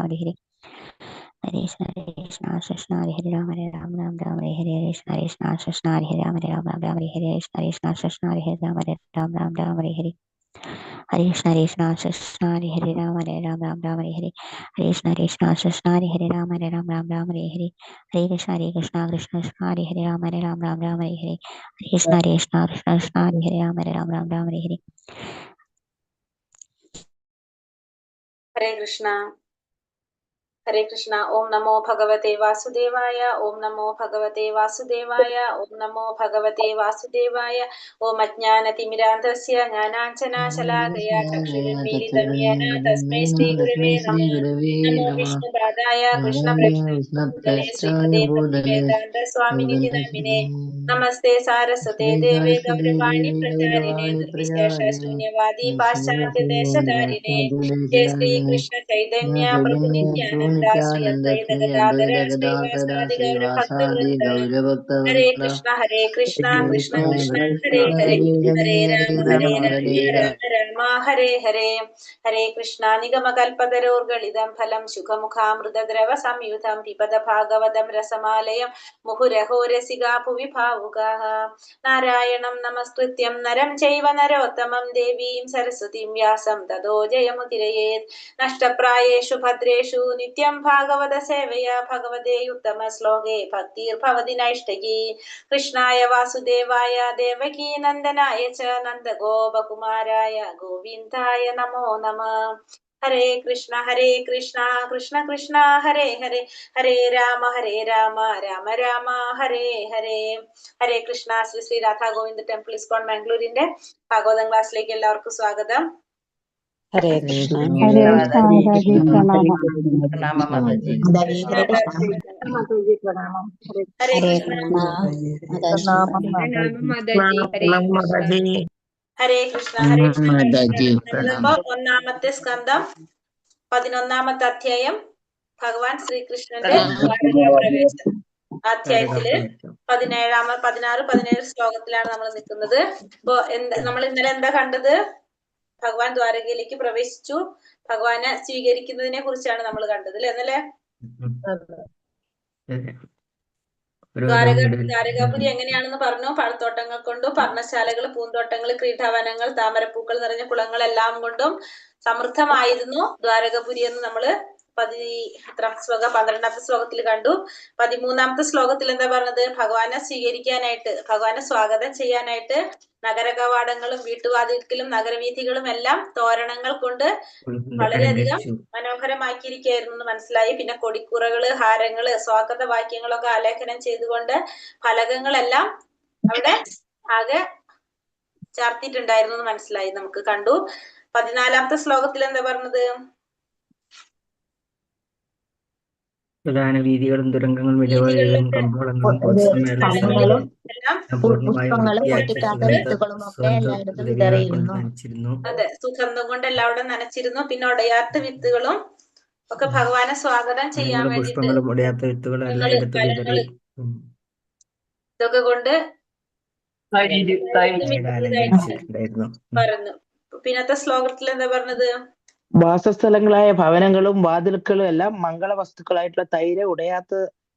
Hare Hare. Hare Krishna Krishna Hare Hare Ram Hare Ram Ram Ram Hare Hare. Hare Krishna Krishna Hare Hare Ram Hare Ram Ram Ram Hare Hare. Hare Krishna Krishna Hare Hare Ram Hare Ram Ram Ram Hare Hare. Hare Krishna Krishna Hare Hare Ram Hare Ram Ram Ram Hare Hare. Hare Krishna Krishna Hare Hare Ram Hare Ram Ram Ram Hare Hare. Hare Krishna Krishna Krishna Hare Hare Ram Hare Ram Ram Ram Hare Hare. Hare Krishna Krishna Krishna Hare Hare Ram Hare Ram Ram Ram Hare Hare. Hare Krishna. Hare Krishna. Om Namo Bhagavate Vasudevaya. Om Namo Bhagavate Vasudevaya. Om Namo Bhagavate Vasudevaya. Om Ajnana Timirandhasya Jnananjana Shalakaya Chakshurunmilitam Yena Tasmai Shri Gurave Namo. Namo Vishnu Padaya Krishna Prajnaputale Srimade Bhakti Vedanta Swamini Namine. Namaste Saraswate Deve Gauravani Pracharine Nirvishesha Shunyavadi Paschatya Deshatarine. Jai Shri Krishna Chaitanya Prabhu Nityananda Sri Advaita Gadadara Srivasadi Gaura Bhakta Vrinda. Hare Krishna Krishna Krishna Hare Hare. Hare Rama Rama Hare Hare. Hare Krishna Nigama Kalpatarorgalidam Phalam Shukhamukhamruta Drava Samyutam Pipada Bhagavatam Rasamalayam Muhuraho Rasiga Bhuvi Bhavugaha. Narayanam Namaskrityam Naram Chaiva Narottamam Devim Saraswatim Vyasam Tado Jayamudiraye. Nashtaprayeshu Bhadreshu Nityam Bhagavata Sevaya Bhagavade Uttama Sloke Bhaktir Bhavati Naishtagi. Krishnaya Vasudevaya Devaki Nandanaya Cha Nandagopakumaraya Govindaya Namo Namah. Hare Krishna Krishna Krishna Hare Hare. Hare Rama Rama Rama Hare Hare. Hare Krishna. Sri Sri Radha Govinda Temple ISKCON Mangalore Bhagavatam ക്ലാസ്സിലേക്ക് എല്ലാവർക്കും സ്വാഗതം. ഹരേ Krishna. Hare Krishna Radhe Pranama. ഹരേ കൃഷ്ണ. ഹരേ കൃഷ്ണ. ഒന്നാമത്തെ സ്കന്ധം 11ാമത്തെ അധ്യായം ഭഗവാൻ ശ്രീകൃഷ്ണന്റെ പ്രവേശം അധ്യായത്തില് 16-17 ശ്ലോകത്തിലാണ് നമ്മൾ നിൽക്കുന്നത്. ഇപ്പൊ നമ്മൾ ഇന്നലെ എന്താ കണ്ടത്? ഭഗവാൻ ദ്വാരകയിലേക്ക് പ്രവേശിച്ചു, ഭഗവാനെ സ്വീകരിക്കുന്നതിനെ കുറിച്ചാണ് നമ്മൾ കണ്ടത് അല്ലെ? എന്നല്ലേ ദ്വാരകാപുരി എങ്ങനെയാണെന്ന് പറഞ്ഞു. പഴത്തോട്ടങ്ങൾ കൊണ്ടും പർണശാലകൾ, പൂന്തോട്ടങ്ങൾ, ക്രീഡാവനങ്ങൾ, താമരപ്പൂക്കൾ നിറഞ്ഞ കുളങ്ങൾ എല്ലാം കൊണ്ടും സമൃദ്ധമായിരുന്നു ദ്വാരകപുരി എന്ന് നമ്മള് 12ാമത്തെ ശ്ലോകത്തിൽ കണ്ടു. 13ാമത്തെ ശ്ലോകത്തിൽ എന്താ പറഞ്ഞത്? ഭഗവാനെ സ്വീകരിക്കാനായിട്ട്, ഭഗവാനെ സ്വാഗതം ചെയ്യാനായിട്ട് നഗര കവാടങ്ങളും വീട്ടുവാതിൽക്കലും നഗരവീഥികളും എല്ലാം തോരണങ്ങൾ കൊണ്ട് വളരെയധികം മനോഹരമാക്കിയിരിക്കുകയായിരുന്നു എന്ന് മനസ്സിലായി. പിന്നെ കൊടിക്കൂറകള്, ഹാരങ്ങള്, സ്വാഗത വാക്യങ്ങളൊക്കെ ആലേഖനം ചെയ്തുകൊണ്ട് ഫലകങ്ങളെല്ലാം അവിടെ ആകെ ചാർത്തിയിട്ടുണ്ടായിരുന്നു എന്ന് മനസ്സിലായി, നമുക്ക് കണ്ടു. 14ാമത്തെ ശ്ലോകത്തിൽ എന്താ പറഞ്ഞത്? പ്രധാന വീതികളും തുരങ്കങ്ങളും വിലവഴികളും കമ്പോളങ്ങളും അതെ, സുഗന്ധം കൊണ്ട് എല്ലാവരും നനച്ചിരുന്നു. പിന്നെ ഒടയാത്ത വിത്തുകളും ഒക്കെ ഭഗവാനെ സ്വാഗതം ചെയ്യാൻ വേണ്ടിട്ട് ഇതൊക്കെ കൊണ്ട് പറഞ്ഞു. പിന്നത്തെ ശ്ലോകത്തിൽ എന്താ പറഞ്ഞത്? വാസസ്ഥലങ്ങളായ ഭവനങ്ങളും വാതിലുക്കളും എല്ലാം മംഗള വസ്തുക്കളായിട്ടുള്ള തൈര്, ഉടയാത്ത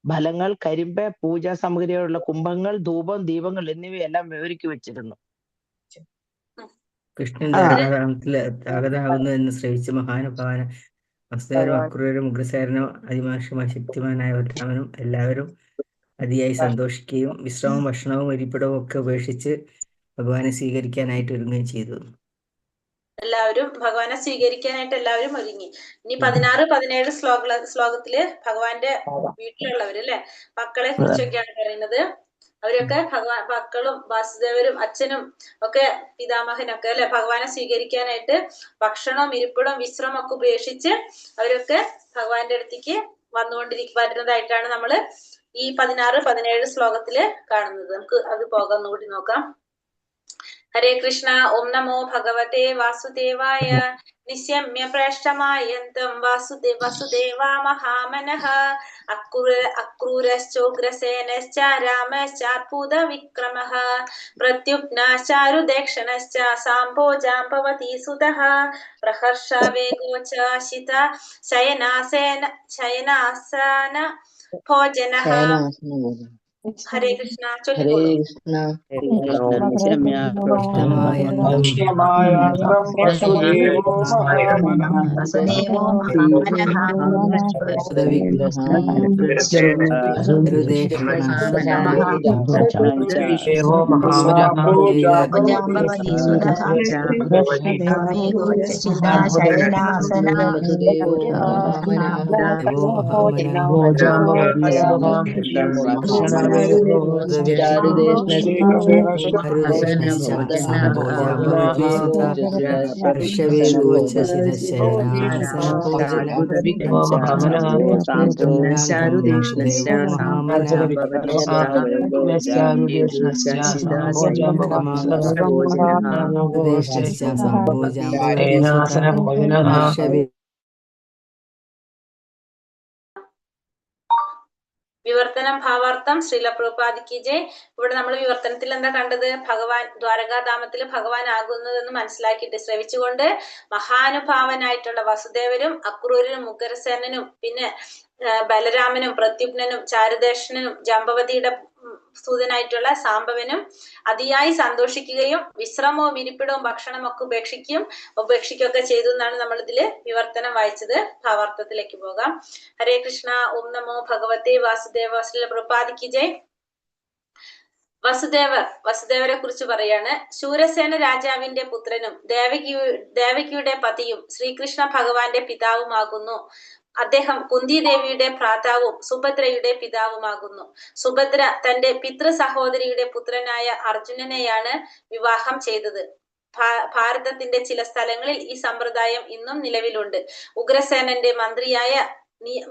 ഫലങ്ങൾ, കരിമ്പ്, പൂജാ സാമഗ്രികളുള്ള കുംഭങ്ങൾ, ധൂപം, ദീപങ്ങൾ എന്നിവയെല്ലാം വിവരിച്ചു വെച്ചിരുന്നു. കൃഷ്ണന്റെ ആഗതാകുന്നു എന്ന് ശ്രവിച്ച മഹാനുഭാവന വസുദേവരും അക്രൂരരും ഉഗ്രസേനനും അതിമാനുഷമായ ശക്തിമാനായ രാമനും എല്ലാവരും അതിയായി സന്തോഷിക്കുകയും വിശ്രമവും ഭക്ഷണവും ഇരിപ്പിടവും ഒക്കെ ഉപേക്ഷിച്ച് ഭഗവാനെ സ്വീകരിക്കാനായിട്ട് ഒരുങ്ങുകയും ചെയ്തു. എല്ലാവരും ഭഗവാനെ സ്വീകരിക്കാനായിട്ട് എല്ലാവരും ഒരുങ്ങി. ഇനി 16-17 ശ്ലോകത്തില് ഭഗവാന്റെ വീട്ടിലുള്ളവര് അല്ലെ, മക്കളെ കുറിച്ചൊക്കെയാണ് പറയുന്നത്. അവരൊക്കെ മക്കളും വാസുദേവരും അച്ഛനും ഒക്കെ പിതാമഹനൊക്കെ അല്ലെ ഭഗവാനെ സ്വീകരിക്കാനായിട്ട് ഭക്ഷണവും ഇരിപ്പിടവും വിശ്രമം ഒക്കെ ഉപേക്ഷിച്ച് അവരൊക്കെ ഭഗവാന്റെ അടുത്തേക്ക് വരുന്നതായിട്ടാണ് നമ്മള് ഈ 16-17 ശ്ലോകത്തില് കാണുന്നത്. നമുക്ക് അത് ഒന്നുകൂടി നോക്കാം. ഹരേ കൃഷ്ണ. ഓം നമോ ഭഗവതേ വാസുദേവായ. നിശമ്യ പ്രേഷ്ടമായന്തം വസുദേവാ മഹാമനഃ അക്രൂരശ്ചോഗ്രസേനശ്ച രാമശ്ചാത്ഭുത വിക്രമഃ പ്രത്യുപ്നാശ്ചാരുദക്ഷണശ്ച സാംഭോ ജാംബവതി സുതഃ പ്രഹർഷവേഗോച്ഛ്വാസിത ശയനാസന ഭോജനഃ. ഹരേ കൃഷ്ണ. ചൊല്ലിക്കോളൂ. വസുദേവോ മഹാമനഃ ജാംബവതി സുതഃ വേഗോച്ഛ്വാസിത ശയനാസന വിവർത്തനം ഭാവാർത്ഥം ശ്രീല പ്രഭുപാദിക്ക് ജയ്. ഇവിടെ നമ്മൾ വിവർത്തനത്തിൽ എന്താ കണ്ടത്? ഭഗവാൻ ദ്വാരകാധാമത്തിൽ ഭഗവാൻ ആകുന്നതെന്ന് മനസ്സിലാക്കിയിട്ട് ശ്രവിച്ചുകൊണ്ട് മഹാനുഭാവനായിട്ടുള്ള വസുദേവരും അക്രൂരനും ഉഗ്രസേനനും പിന്നെ ബലരാമനും പ്രത്യുപ്നനും ചാരുദക്ഷനും ജാംബവതിയുടെ സൂതനായിട്ടുള്ള സാംബവനും അതിയായി സന്തോഷിക്കുകയും വിശ്രമവും ഇരിപ്പിടവും ഭക്ഷണമൊക്കെ ഉപേക്ഷിക്കുകയൊക്കെ ചെയ്തു എന്നാണ് നമ്മൾ ഇതില് വിവർത്തനം വായിച്ചത്. ഭാവാർത്ഥത്തിലേക്ക് പോകാം. ഹരേ കൃഷ്ണ. ഓം നമോ ഭഗവതേ വാസുദേവ. ശ്രീല പ്രഭുപാദിക്ക് ജയ്. വസുദേവരെ കുറിച്ച് പറയാണ്. ശൂരസേന രാജാവിന്റെ പുത്രനും ദേവകിയുടെ പതിയും ശ്രീകൃഷ്ണ ഭഗവാന്റെ പിതാവുമാകുന്നു. അദ്ദേഹം കുന്തി ദേവിയുടെ ഭ്രാതാവും സുഭദ്രയുടെ പിതാവുമാകുന്നു. സുഭദ്ര തന്റെ പിതൃ സഹോദരിയുടെ പുത്രനായ അർജുനനെയാണ് വിവാഹം ചെയ്തത്. ഭാരതത്തിന്റെ ചില സ്ഥലങ്ങളിൽ ഈ സമ്പ്രദായം ഇന്നും നിലവിലുണ്ട്. ഉഗ്രസേനന്റെ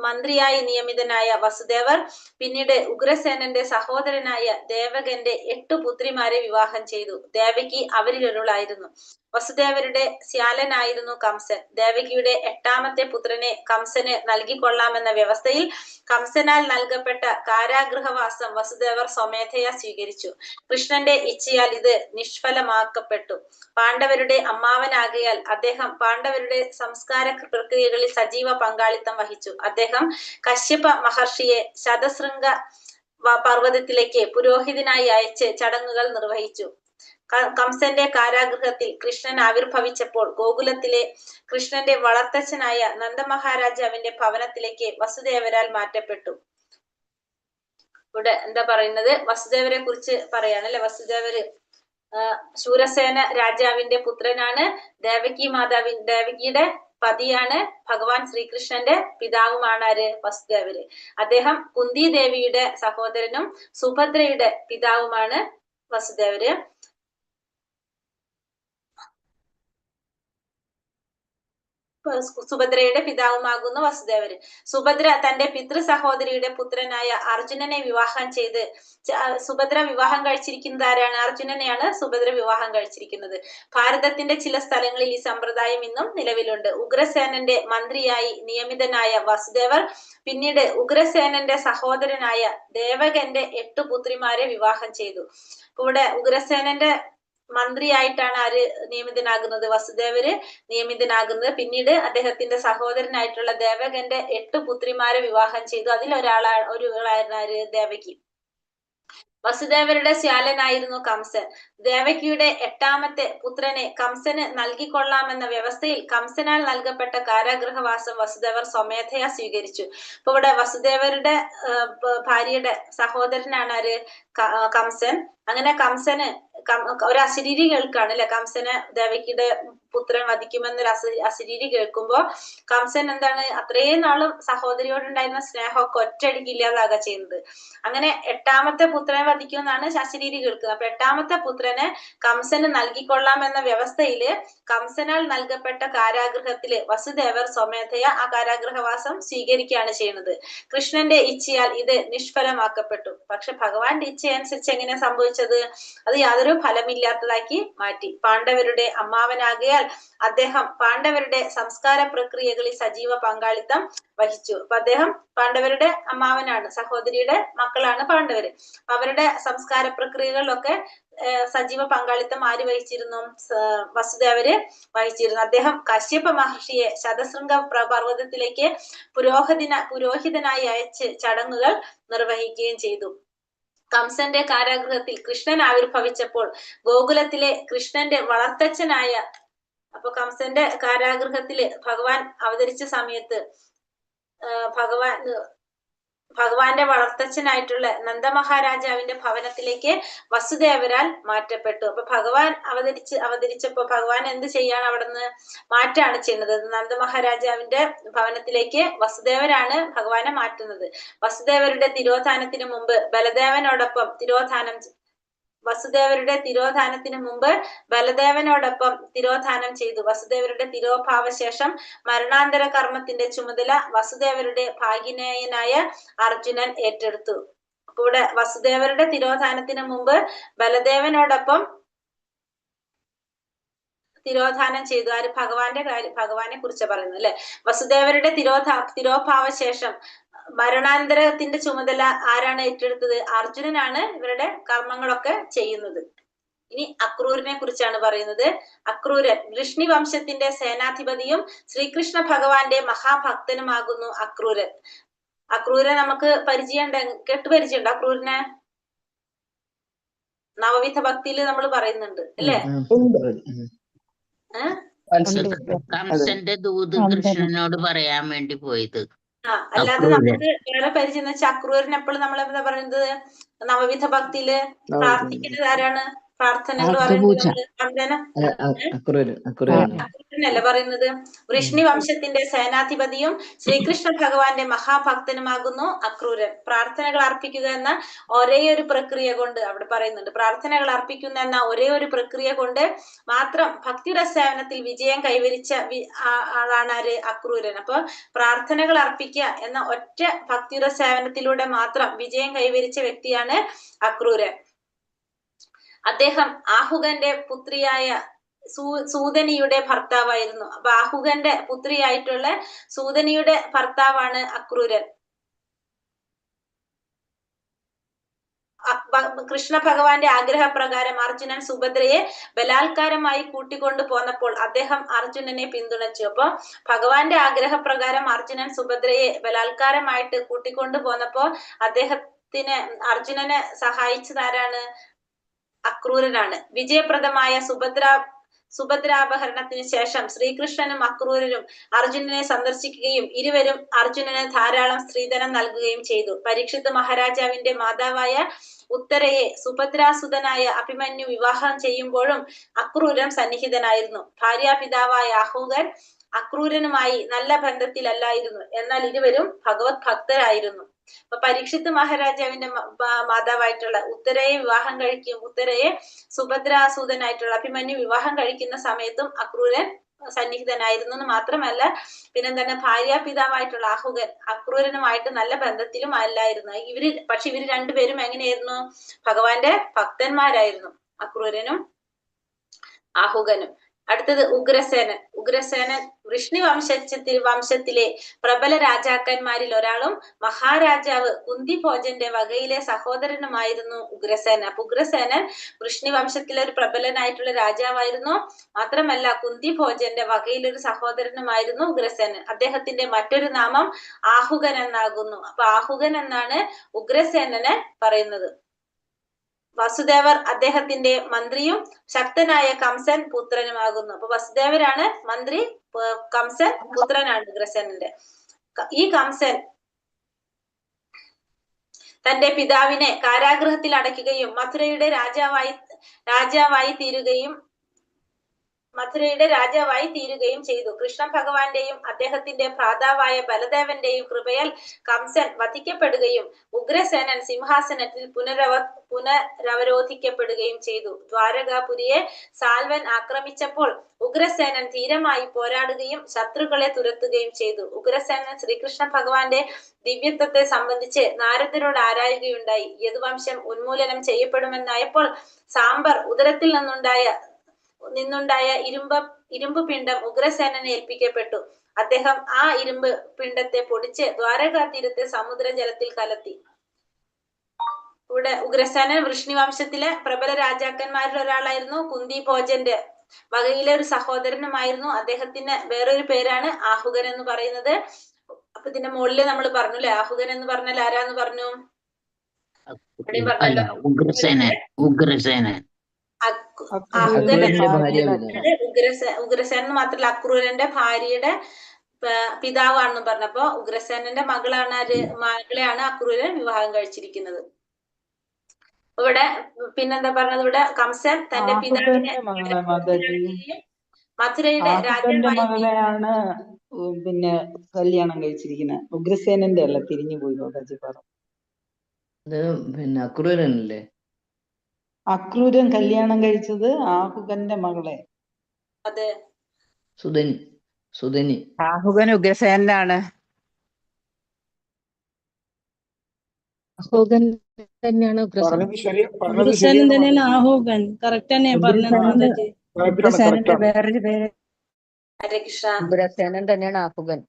മന്ത്രിയായി നിയമിതനായ വസുദേവർ പിന്നീട് ഉഗ്രസേനന്റെ സഹോദരനായ ദേവകന്റെ 8 പുത്രിമാരെ വിവാഹം ചെയ്തു. ദേവകി അവരിലൊരാളായിരുന്നു. വസുദേവരുടെ ശ്യാലനായിരുന്നു കംസൻ. ദേവകിയുടെ 8ാമത്തെ പുത്രനെ കംസന് നൽകിക്കൊള്ളാമെന്ന വ്യവസ്ഥയിൽ കംസനാൽ നൽകപ്പെട്ട കാരാഗൃഹവാസം വസുദേവർ സ്വമേധയാ സ്വീകരിച്ചു. കൃഷ്ണന്റെ ഇച്ഛയാൽ ഇത് നിഷ്ഫലമാക്കപ്പെട്ടു. പാണ്ഡവരുടെ അമ്മാവനാകയാൽ അദ്ദേഹം പാണ്ഡവരുടെ സംസ്കാര പ്രക്രിയകളിൽ സജീവ പങ്കാളിത്തം വഹിച്ചു. അദ്ദേഹം കശ്യപ മഹർഷിയെ ശതശൃംഗ പർവ്വതത്തിലേക്ക് പുരോഹിതനായി അയച്ച് ചടങ്ങുകൾ നിർവഹിച്ചു. കംസന്റെ കാരാഗൃഹത്തിൽ കൃഷ്ണൻ ആവിർഭവിച്ചപ്പോൾ ഗോകുലത്തിലെ കൃഷ്ണന്റെ വളർത്തച്ഛനായ നന്ദമഹാരാജാവിന്റെ ഭവനത്തിലേക്ക് വസുദേവരാൽ മാറ്റപ്പെട്ടു. ഇവിടെ എന്താ പറയുന്നത്? വസുദേവരെ കുറിച്ച് പറയാണ് അല്ലെ. വസുദേവര് ശൂരസേന രാജാവിന്റെ പുത്രനാണ്. ദേവകിയുടെ പതിയാണ്. ഭഗവാൻ ശ്രീകൃഷ്ണന്റെ പിതാവുമാണ് ആര്? വസുദേവര്. അദ്ദേഹം കുന്തി ദേവിയുടെ സഹോദരനും സുഭദ്രയുടെ പിതാവുമാണ് വസുദേവര്. സുഭദ്രയുടെ പിതാവുമാകുന്നു വസുദേവര്. സുഭദ്ര തന്റെ പിതൃ സഹോദരിയുടെ പുത്രനായ അർജുനനെ വിവാഹം ചെയ്ത് സുഭദ്ര വിവാഹം കഴിച്ചിരിക്കുന്നത് ആരാണ്? അർജുനനെയാണ് സുഭദ്ര വിവാഹം കഴിച്ചിരിക്കുന്നത്. ഭാരതത്തിന്റെ ചില സ്ഥലങ്ങളിൽ ഈ സമ്പ്രദായം ഇന്നും നിലവിലുണ്ട്. ഉഗ്രസേനന്റെ മന്ത്രിയായി നിയമിതനായ വസുദേവർ പിന്നീട് ഉഗ്രസേനന്റെ സഹോദരനായ ദേവകന്റെ 8 പുത്രിമാരെ വിവാഹം ചെയ്തു. ഇവിടെ ഉഗ്രസേനന്റെ മന്ത്രിയായിട്ടാണ് ആര് നിയമിതനാകുന്നത്? വസുദേവര് നിയമിതനാകുന്നത്. പിന്നീട് അദ്ദേഹത്തിന്റെ സഹോദരനായിട്ടുള്ള ദേവകന്റെ 8 പുത്രിമാരെ വിവാഹം ചെയ്തു. ഒരാളായിരുന്നു ആര്? ദേവകി. വസുദേവരുടെ ശ്യാലനായിരുന്നു കംസൻ. ദേവകിയുടെ 8ാമത്തെ പുത്രനെ കംസന് നൽകിക്കൊള്ളാമെന്ന വ്യവസ്ഥയിൽ കംസനാൽ നൽകപ്പെട്ട കാരാഗൃഹവാസം വസുദേവർ സ്വമേധയാ സ്വീകരിച്ചു. അപ്പൊ ഇവിടെ വസുദേവരുടെ ഭാര്യയുടെ സഹോദരനാണ് ആര്? കംസൻ. അങ്ങനെ കംസന് ഒരു അശരീരി കേൾക്കാണ് അല്ലെ. കംസന് ദേവകിയുടെ പുത്രൻ വധിക്കുമെന്നൊരു അശരീരി കേൾക്കുമ്പോ കംസൻ എന്താണ്? അത്രയും നാളും സഹോദരിയോടുണ്ടായിരുന്ന സ്നേഹമൊക്കെ ഒറ്റയടിക്ക് ഇല്ലാതാകുക ചെയ്യുന്നത്. അങ്ങനെ 8ാമത്തെ പുത്രനെ വധിക്കുമെന്നാണ് ശശരീരി കേൾക്കുന്നത്. അപ്പൊ 8ാമത്തെ പുത്രന് കംസന് നൽകിക്കൊള്ളാം എന്ന വ്യവസ്ഥയില് കംസനാൽ നൽകപ്പെട്ട കാരാഗൃഹത്തില് വസുദേവർ സ്വമേധയാ ആ കാരാഗൃഹവാസം സ്വീകരിക്കുകയാണ് ചെയ്യുന്നത്. കൃഷ്ണന്റെ ഇച്ഛയാൽ ഇത് നിഷ്ഫലമാക്കപ്പെട്ടു. പക്ഷെ ഭഗവാന്റെ ഇച്ഛയനുസരിച്ച് എങ്ങനെ സംഭവിച്ചത്? അത് യാതൊരു ഫലമില്ലാത്തതാക്കി മാറ്റി. പാണ്ഡവരുടെ അമ്മാവനാകയാൽ അദ്ദേഹം പാണ്ഡവരുടെ സംസ്കാര പ്രക്രിയകളിൽ സജീവ പങ്കാളിത്തം വഹിച്ചു. അപ്പൊ അദ്ദേഹം പാണ്ഡവരുടെ അമ്മാവനാണ്, സഹോദരിയുടെ മക്കളാണ് പാണ്ഡവര്. അവരുടെ സംസ്കാര പ്രക്രിയകളിലൊക്കെ സജീവ പങ്കാളിത്തം ആര് വഹിച്ചിരുന്നു? വസുദേവര് വഹിച്ചിരുന്നു. അദ്ദേഹം കശ്യപ മഹർഷിയെ ശതശൃംഗ പർവ്വതത്തിലേക്ക് പുരോഹിതനായി അയച്ച് ചടങ്ങുകൾ നിർവഹിക്കുകയും ചെയ്തു. കംസന്റെ കാരാഗൃഹത്തിൽ കൃഷ്ണൻ ആവിർഭവിച്ചപ്പോൾ ഗോകുലത്തിലെ കൃഷ്ണന്റെ വളർത്തച്ഛനായ, അപ്പൊ കംസന്റെ കാരാഗൃഹത്തില് ഭഗവാൻ അവതരിച്ച സമയത്ത് ഭഗവാന്റെ വളർത്തച്ഛനായിട്ടുള്ള നന്ദമഹാരാജാവിന്റെ ഭവനത്തിലേക്ക് വസുദേവരാൽ മാറ്റപ്പെട്ടു. അപ്പൊ ഭഗവാൻ അവതരിച്ചപ്പോ ഭഗവാൻ എന്ത് ചെയ്യാണ്? അവിടുന്ന് മാറ്റാണ് ചെയ്യുന്നത്. നന്ദമഹാരാജാവിന്റെ ഭവനത്തിലേക്ക് വസുദേവരാണ് ഭഗവാനെ മാറ്റുന്നത്. വസുദേവരുടെ തിരോധാനത്തിന് മുമ്പ് ബലദേവനോടൊപ്പം തിരോധാനം ചെയ്തു. വസുദേവരുടെ തിരോഭാവശേഷം മരണാന്തര കർമ്മത്തിന്റെ ചുമതല വസുദേവരുടെ ഭാഗിനേയനായ അർജുനൻ ഏറ്റെടുത്തു. അപ്പൊ ഇവിടെ വസുദേവരുടെ തിരോധാനത്തിന് മുമ്പ് ബലദേവനോടൊപ്പം തിരോധാനം ചെയ്തു. ആര്? ഭഗവാനെ കുറിച്ച് പറയുന്നു അല്ലെ. വസുദേവരുടെ തിരോഭാവശേഷം മരണാന്തരത്തിന്റെ ചുമതല ആരാണ് ഏറ്റെടുത്തത്? അർജുനനാണ് ഇവരുടെ കർമ്മങ്ങളൊക്കെ ചെയ്യുന്നത്. ഇനി അക്രൂരനെ കുറിച്ചാണ് പറയുന്നത്. അക്രൂരൻ വൃഷ്ണി വംശത്തിന്റെ സേനാധിപതിയും ശ്രീകൃഷ്ണ ഭഗവാന്റെ മഹാഭക്തനുമാകുന്നു അക്രൂരൻ. അക്രൂരൻ നമുക്ക് കേട്ടുപരിചയമുണ്ട്. അക്രൂരനെ നവവിധ ഭക്തിയില് നമ്മൾ പറയുന്നുണ്ട് അല്ലേ? കംസന്റെ ദൂത് കൃഷ്ണനോട് പറയാൻ വേണ്ടി പോയത്. അല്ലാതെ നമുക്ക് വേറെ പരിചയം എന്ന് വെച്ചാൽ അക്രൂരൻ എപ്പോഴും നമ്മൾ എന്താ പറയുന്നത്? നവവിധ ഭക്തിയില് പ്രാർത്ഥിക്കുന്നത് ആരാണ്? പ്രാർത്ഥനകൾ അക്രൂരനല്ല പറയുന്നത്. വൃഷ്ണി വംശത്തിന്റെ സേനാധിപതിയും ശ്രീകൃഷ്ണ ഭഗവാന്റെ മഹാഭക്തനുമാകുന്നു അക്രൂരൻ. പ്രാർത്ഥനകൾ അർപ്പിക്കുക എന്ന ഒരേ ഒരു പ്രക്രിയ കൊണ്ട് അവിടെ പറയുന്നുണ്ട്. പ്രാർത്ഥനകൾ അർപ്പിക്കുന്ന എന്ന ഒരേ ഒരു പ്രക്രിയ കൊണ്ട് മാത്രം ഭക്തിയുടെ സേവനത്തിൽ വിജയം കൈവരിച്ച ആളാണ് ആര്? അക്രൂരൻ. അപ്പൊ പ്രാർത്ഥനകൾ അർപ്പിക്കുക എന്ന ഒറ്റ ഭക്തിയുടെ സേവനത്തിലൂടെ മാത്രം വിജയം കൈവരിച്ച വ്യക്തിയാണ് അക്രൂരൻ. അദ്ദേഹം ആഹുകന്റെ പുത്രിയായ സൂതനിയുടെ ഭർത്താവായിരുന്നു. അപ്പൊ ആഹുകന്റെ പുത്രിയായിട്ടുള്ള സൂതനിയുടെ ഭർത്താവാണ് അക്രൂരൻ. കൃഷ്ണ ഭഗവാന്റെ ആഗ്രഹപ്രകാരം അർജുനൻ സുഭദ്രയെ ബലാത്കാരമായി കൂട്ടിക്കൊണ്ടു പോന്നപ്പോൾ അദ്ദേഹം അർജുനനെ പിന്തുണച്ചു. അപ്പൊ ഭഗവാന്റെ ആഗ്രഹപ്രകാരം അർജുനൻ സുഭദ്രയെ ബലാത്കാരമായിട്ട് കൂട്ടിക്കൊണ്ടു പോന്നപ്പോ അർജുനനെ സഹായിച്ചതാരാണ്? അക്രൂരനാണ്. വിജയപ്രദമായ സുഭദ്രാപഹരണത്തിന് ശേഷം ശ്രീകൃഷ്ണനും അക്രൂരനും അർജുനനെ സന്ദർശിക്കുകയും ഇരുവരും അർജുനന് ധാരാളം സ്ത്രീധനം നൽകുകയും ചെയ്തു. പരീക്ഷിത് മഹാരാജാവിന്റെ മാതാവായ ഉത്തരയെ സുഭദ്രാസുതനായ അഭിമന്യു വിവാഹം ചെയ്യുമ്പോഴും അക്രൂരൻ സന്നിഹിതനായിരുന്നു. ഭാര്യാപിതാവായ ആഹുകൻ അക്രൂരനുമായി നല്ല ബന്ധത്തിലല്ലായിരുന്നു. എന്നാൽ ഇരുവരും ഭഗവത് ഭക്തരായിരുന്നു. അപ്പൊ പരീക്ഷിത് മഹാരാജാവിന്റെ മാതാവായിട്ടുള്ള ഉത്തരയെ വിവാഹം കഴിക്കും. ഉത്തരയെ സുഭദ്രാസൂതനായിട്ടുള്ള അഭിമന്യു വിവാഹം കഴിക്കുന്ന സമയത്തും അക്രൂരൻ സന്നിഹിതനായിരുന്നു എന്ന് മാത്രമല്ല, പിന്നെന്താണ്, ഭാര്യാപിതാവായിട്ടുള്ള ആഹുകൻ അക്രൂരനുമായിട്ട് നല്ല ബന്ധത്തിലും അല്ലായിരുന്നു. പക്ഷെ ഇവര് രണ്ടുപേരും എങ്ങനെയായിരുന്നു? ഭഗവാന്റെ ഭക്തന്മാരായിരുന്നു, അക്രൂരനും ആഹുകനും. അടുത്തത് ഉഗ്രസേനൻ വൃഷ്ണി വംശത്തിലെ പ്രബല രാജാക്കന്മാരിൽ ഒരാളും മഹാരാജാവ് കുന്തിഭോജന്റെ വകയിലെ സഹോദരനുമായിരുന്നു ഉഗ്രസേനൻ. അപ്പൊ ഉഗ്രസേനൻ വൃഷ്ണി വംശത്തിലെ ഒരു പ്രബലനായിട്ടുള്ള രാജാവായിരുന്നു. മാത്രമല്ല കുന്തിഭോജന്റെ വകയിലൊരു സഹോദരനുമായിരുന്നു ഉഗ്രസേനൻ. അദ്ദേഹത്തിന്റെ മറ്റൊരു നാമം ആഹുകൻ എന്നാകുന്നു. അപ്പൊ ആഹുകൻ എന്നാണ് ഉഗ്രസേനനെ പറയുന്നത്. വസുദേവർ അദ്ദേഹത്തിന്റെ മന്ത്രിയും ശക്തനായ കംസൻ പുത്രനുമാകുന്നു. അപ്പൊ വസുദേവരാണ് മന്ത്രി, കംസൻ പുത്രനാണ് ഉഗ്രസേനന്റെ. ഈ കംസൻ തന്റെ പിതാവിനെ കാരാഗൃഹത്തിൽ അടയ്ക്കുകയും മഥുരയുടെ രാജാവായി തീരുകയും മഥുരയുടെ രാജാവായി തീരുകയും ചെയ്തു. കൃഷ്ണ ഭഗവാന്റെയും അദ്ദേഹത്തിന്റെ ഭ്രാതാവായ ബലദേവന്റെയും കൃപയാൽ കംസൻ വധിക്കപ്പെടുകയും ഉഗ്രസേനൻ സിംഹാസനത്തിൽ പുനരവരോധിക്കപ്പെടുകയും ചെയ്തു. ദ്വാരകാപുരിയെ സാൽവൻ ആക്രമിച്ചപ്പോൾ ഉഗ്രസേനൻ ധീരമായി പോരാടുകയും ശത്രുക്കളെ തുരത്തുകയും ചെയ്തു. ഉഗ്രസേനൻ ശ്രീകൃഷ്ണ ഭഗവാന്റെ ദിവ്യത്വത്തെ സംബന്ധിച്ച് നാരദരോട് ആരായുകയുണ്ടായി. യദുവംശം ഉന്മൂലനം ചെയ്യപ്പെടുമെന്നായപ്പോൾ സാംബർ ഉദരത്തിൽ നിന്നുണ്ടായ ഇരുമ്പ് പിണ്ഡം ഉഗ്രസേനനെ ഏൽപ്പിക്കപ്പെട്ടു. അദ്ദേഹം ആ ഇരുമ്പ് പിണ്ഡത്തെ പൊടിച്ച് ദ്വാരകാ തീരത്തെ സമുദ്രജലത്തിൽ കലർത്തി. ഇവിടെ ഉഗ്രസേനൻ വൃഷ്ണിവംശത്തിലെ പ്രബല രാജാക്കന്മാരിൽ ഒരാളായിരുന്നു. കുന്തി ഭോജന്റെ വകയിലെ ഒരു സഹോദരനുമായിരുന്നു. അദ്ദേഹത്തിന് വേറൊരു പേരാണ് ആഹുകൻ എന്ന് പറയുന്നത്. അപ്പൊ ഇതിന്റെ മുകളിൽ നമ്മൾ പറഞ്ഞു അല്ലെ, ആഹുകൻ എന്ന് പറഞ്ഞാൽ ആരാന്ന് പറഞ്ഞു? ഉഗ്രസേനൻ മാത്രല്ല അക്രൂരന്റെ ഭാര്യയുടെ പിതാവാണെന്ന് പറഞ്ഞപ്പോ ഉഗ്രസേനന്റെ മകളെയാണ് അക്രൂരൻ വിവാഹം കഴിച്ചിരിക്കുന്നത്. ഇവിടെ പിന്നെന്താ പറഞ്ഞത്? ഇവിടെ കംസൻ തന്റെ പിതാവിനെ മഥുരയുടെ മകളെയാണ് പിന്നെ കല്യാണം കഴിച്ചിരിക്കുന്നത്. ഉഗ്രസേനന്റെ അല്ല, തിരിഞ്ഞു പോയി മാതാജി പറഞ്ഞു. പിന്നെ അക്രൂരനല്ലേ? അക്രൂരൻ കല്യാണം കഴിച്ചത് ആഹുകന്റെ മകളെ. അതെ, സുധനി. ആഹുകൻ ഉഗ്രസേനാണ്. ആഹോകൻ തന്നെയാണ് ഉഗ്രസേനൻ തന്നെയാണ് ആഹോകൻ. കറക്റ്റ് തന്നെ പറഞ്ഞത്. ഉഗ്രസേനന്റെ വേറൊരു പേര് ഹരേ കൃഷ്ണ. ഉഗ്രസേനൻ തന്നെയാണ് ആഹുകൻ.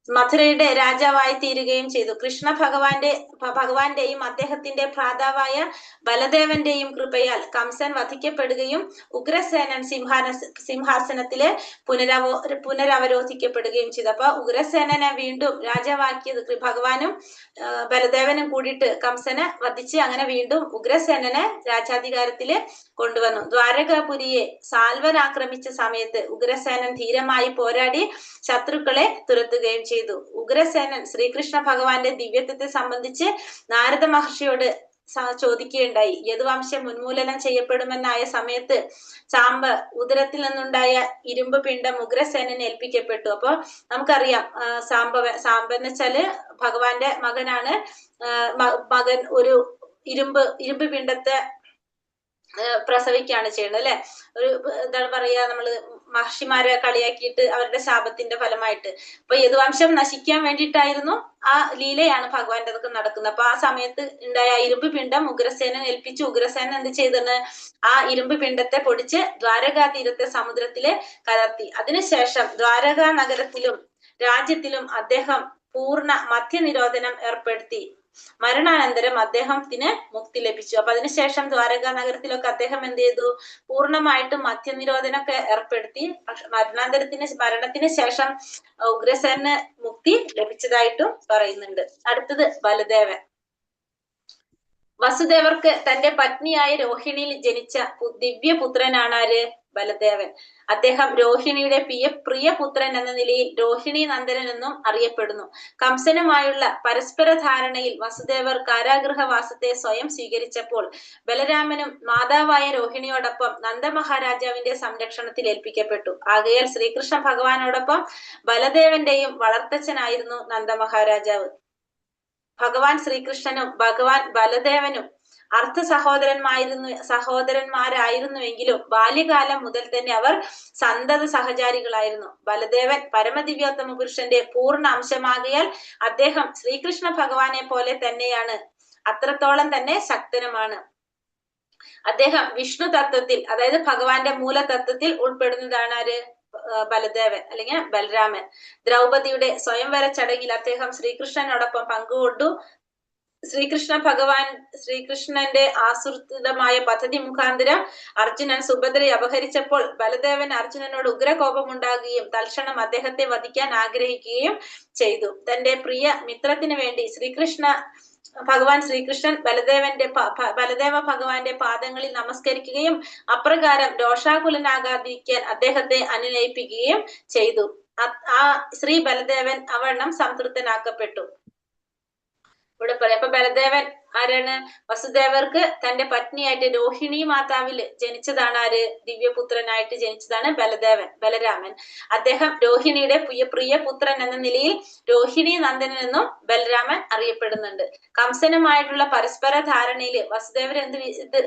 മഥുരയുടെ രാജാവായി തീരുകയും ചെയ്തു. കൃഷ്ണ ഭഗവാന്റെയും അദ്ദേഹത്തിന്റെ ഭ്രാതാവായ ബലദേവന്റെയും കൃപയാൽ കംസൻ വധിക്കപ്പെടുകയും ഉഗ്രസേനൻ സിംഹാസനത്തില് പുനരവരോധിക്കപ്പെടുകയും ചെയ്തു. അപ്പൊ ഉഗ്രസേനനെ വീണ്ടും രാജാവാക്കിയത് ഭഗവാനും ബലദേവനും കൂടിയിട്ട് കംസനെ വധിച്ച് അങ്ങനെ വീണ്ടും ഉഗ്രസേനനെ രാജാധികാരത്തില് കൊണ്ടുവന്നു. ദ്വാരകാപുരിയെ സാൽവൻ ആക്രമിച്ച സമയത്ത് ഉഗ്രസേനൻ ധീരമായി പോരാടി ശത്രുക്കളെ തുരത്തുകയും ചെയ്തു. ഉഗ്രസേനൻ ശ്രീകൃഷ്ണ ഭഗവാന്റെ ദിവ്യത്വത്തെ സംബന്ധിച്ച് നാരദ മഹർഷിയോട് ചോദിക്കുകയുണ്ടായി. യദുവംശം ഉന്മൂലനം ചെയ്യപ്പെടുമെന്നായ സമയത്ത് ഉദരത്തിൽ നിന്നുണ്ടായ ഇരുമ്പ് പിണ്ഡം ഉഗ്രസേനനെ ഏൽപ്പിക്കപ്പെട്ടു. അപ്പൊ നമുക്കറിയാം സാംബെന്ന് വെച്ചാല് ഭഗവാന്റെ മകനാണ്. മകൻ ഒരു ഇരുമ്പ് പിണ്ഡത്തെ പ്രസവിക്കുകയാണ് ചെയ്യുന്നത് അല്ലെ. ഒരു എന്താണ് പറയാ, നമ്മള് മഹർഷിമാരെ കളിയാക്കിയിട്ട് അവരുടെ ശാപത്തിന്റെ ഫലമായിട്ട്. അപ്പൊ യദുവംശം നശിക്കാൻ വേണ്ടിയിട്ടായിരുന്നു ആ ലീലയാണ് ഭഗവാന്റെ അതൊക്കെ നടക്കുന്നത്. അപ്പൊ ആ സമയത്ത് ഉണ്ടായ ഇരുമ്പ് പിണ്ഡം ഉഗ്രസേനൻ ഏൽപ്പിച്ചു. ഉഗ്രസേനൻ എന്ത് ചെയ്തെന്ന് ആ ഇരുമ്പ് പിണ്ഡത്തെ പൊടിച്ച് ദ്വാരകാ തീരത്തെ സമുദ്രത്തില് കലർത്തി. അതിനുശേഷം ദ്വാരകാ നഗരത്തിലും രാജ്യത്തിലും അദ്ദേഹം പൂർണ്ണ മദ്യനിരോധനം ഏർപ്പെടുത്തി. മരണാനന്തരം അദ്ദേഹത്തിന് മുക്തി ലഭിച്ചു. അപ്പൊ അതിനുശേഷം ദ്വാരകാ നഗരത്തിലൊക്കെ അദ്ദേഹം എന്ത് ചെയ്തു? പൂർണ്ണമായിട്ടും മദ്യനിരോധനമൊക്കെ ഏർപ്പെടുത്തി. മരണത്തിന് ശേഷം ഉഗ്രസേനന് മുക്തി ലഭിച്ചതായിട്ടും പറയുന്നുണ്ട്. അടുത്തത് ബലദേവൻ. വസുദേവർക്ക് തന്റെ പത്നിയായ രോഹിണിയിൽ ജനിച്ച ദിവ്യപുത്രനാണ് ആര്? ബലദേവൻ. അദ്ദേഹം രോഹിണിയുടെ പ്രിയപുത്രൻ എന്ന നിലയിൽ രോഹിണി നന്ദനൻ എന്നും അറിയപ്പെടുന്നു. കംസനുമായുള്ള പരസ്പര ധാരണയിൽ വസുദേവർ കാരാഗൃഹവാസത്തെ സ്വയം സ്വീകരിച്ചപ്പോൾ ബലരാമനും മാതാവായ രോഹിണിയോടൊപ്പം നന്ദമഹാരാജാവിന്റെ സംരക്ഷണത്തിൽ ഏൽപ്പിക്കപ്പെട്ടു. ആകയാൽ ശ്രീകൃഷ്ണ ഭഗവാനോടൊപ്പം ബലദേവന്റെയും വളർത്തച്ഛനായിരുന്നു നന്ദമഹാരാജാവ്. ഭഗവാൻ ശ്രീകൃഷ്ണനും ഭഗവാൻ ബലദേവനും അർത്ഥ സഹോദരന്മാരായിരുന്നുവെങ്കിലും ബാല്യകാലം മുതൽ തന്നെ അവർ സന്തത സഹചാരികളായിരുന്നു. ബലദേവൻ പരമദിവ്യോത്തമ പുരുഷന്റെ പൂർണ്ണ അംശമാകയാൽ അദ്ദേഹം ശ്രീകൃഷ്ണ ഭഗവാനെ പോലെ തന്നെയാണ്, അത്രത്തോളം തന്നെ ശക്തനുമാണ്. അദ്ദേഹം വിഷ്ണു തത്വത്തിൽ, അതായത് ഭഗവാന്റെ മൂലതത്വത്തിൽ ഉൾപ്പെടുന്നതാണ് ആര്? ബലദേവൻ അല്ലെങ്കിൽ ബലരാമൻ. ദ്രൗപദിയുടെ സ്വയംവര ചടങ്ങിൽ അദ്ദേഹം ശ്രീകൃഷ്ണനോടൊപ്പം പങ്കുകൊണ്ടു. ശ്രീകൃഷ്ണന്റെ ആസൂത്രിതമായ പദ്ധതി മുഖാന്തരം അർജുനൻ സുഭദ്രയെ അപഹരിച്ചപ്പോൾ ബലദേവൻ അർജുനനോട് ഉഗ്രകോപമുണ്ടാകുകയും തൽക്ഷണം അദ്ദേഹത്തെ വധിക്കാൻ ആഗ്രഹിക്കുകയും ചെയ്തു. തന്റെ പ്രിയ മിത്രത്തിന് വേണ്ടി ഭഗവാൻ ശ്രീകൃഷ്ണൻ ബലദേവ ഭഗവാന്റെ പാദങ്ങളിൽ നമസ്കരിക്കുകയും അപ്രകാരം രോഷാകുലനാകാതിരിക്കാൻ അദ്ദേഹത്തെ അനുനയിപ്പിക്കുകയും ചെയ്തു. ആ ശ്രീ ബലദേവൻ അവണ്ണം സംതൃപ്തനാക്കപ്പെട്ടു. ഇവിടെ പറയാം. അപ്പൊ ബലദേവൻ ആരാണ്? വസുദേവർക്ക് തന്റെ പത്നിയായിട്ട് രോഹിണി മാതാവില് ജനിച്ചതാണ് ആര്? ദിവ്യപുത്രനായിട്ട് ജനിച്ചതാണ് ബലരാമൻ. അദ്ദേഹം രോഹിണിയുടെ പ്രിയപുത്രൻ എന്ന നിലയിൽ രോഹിണി നന്ദനൻ എന്നും ബലരാമൻ അറിയപ്പെടുന്നുണ്ട്. കംസനുമായിട്ടുള്ള പരസ്പര ധാരണയില് വസുദേവർ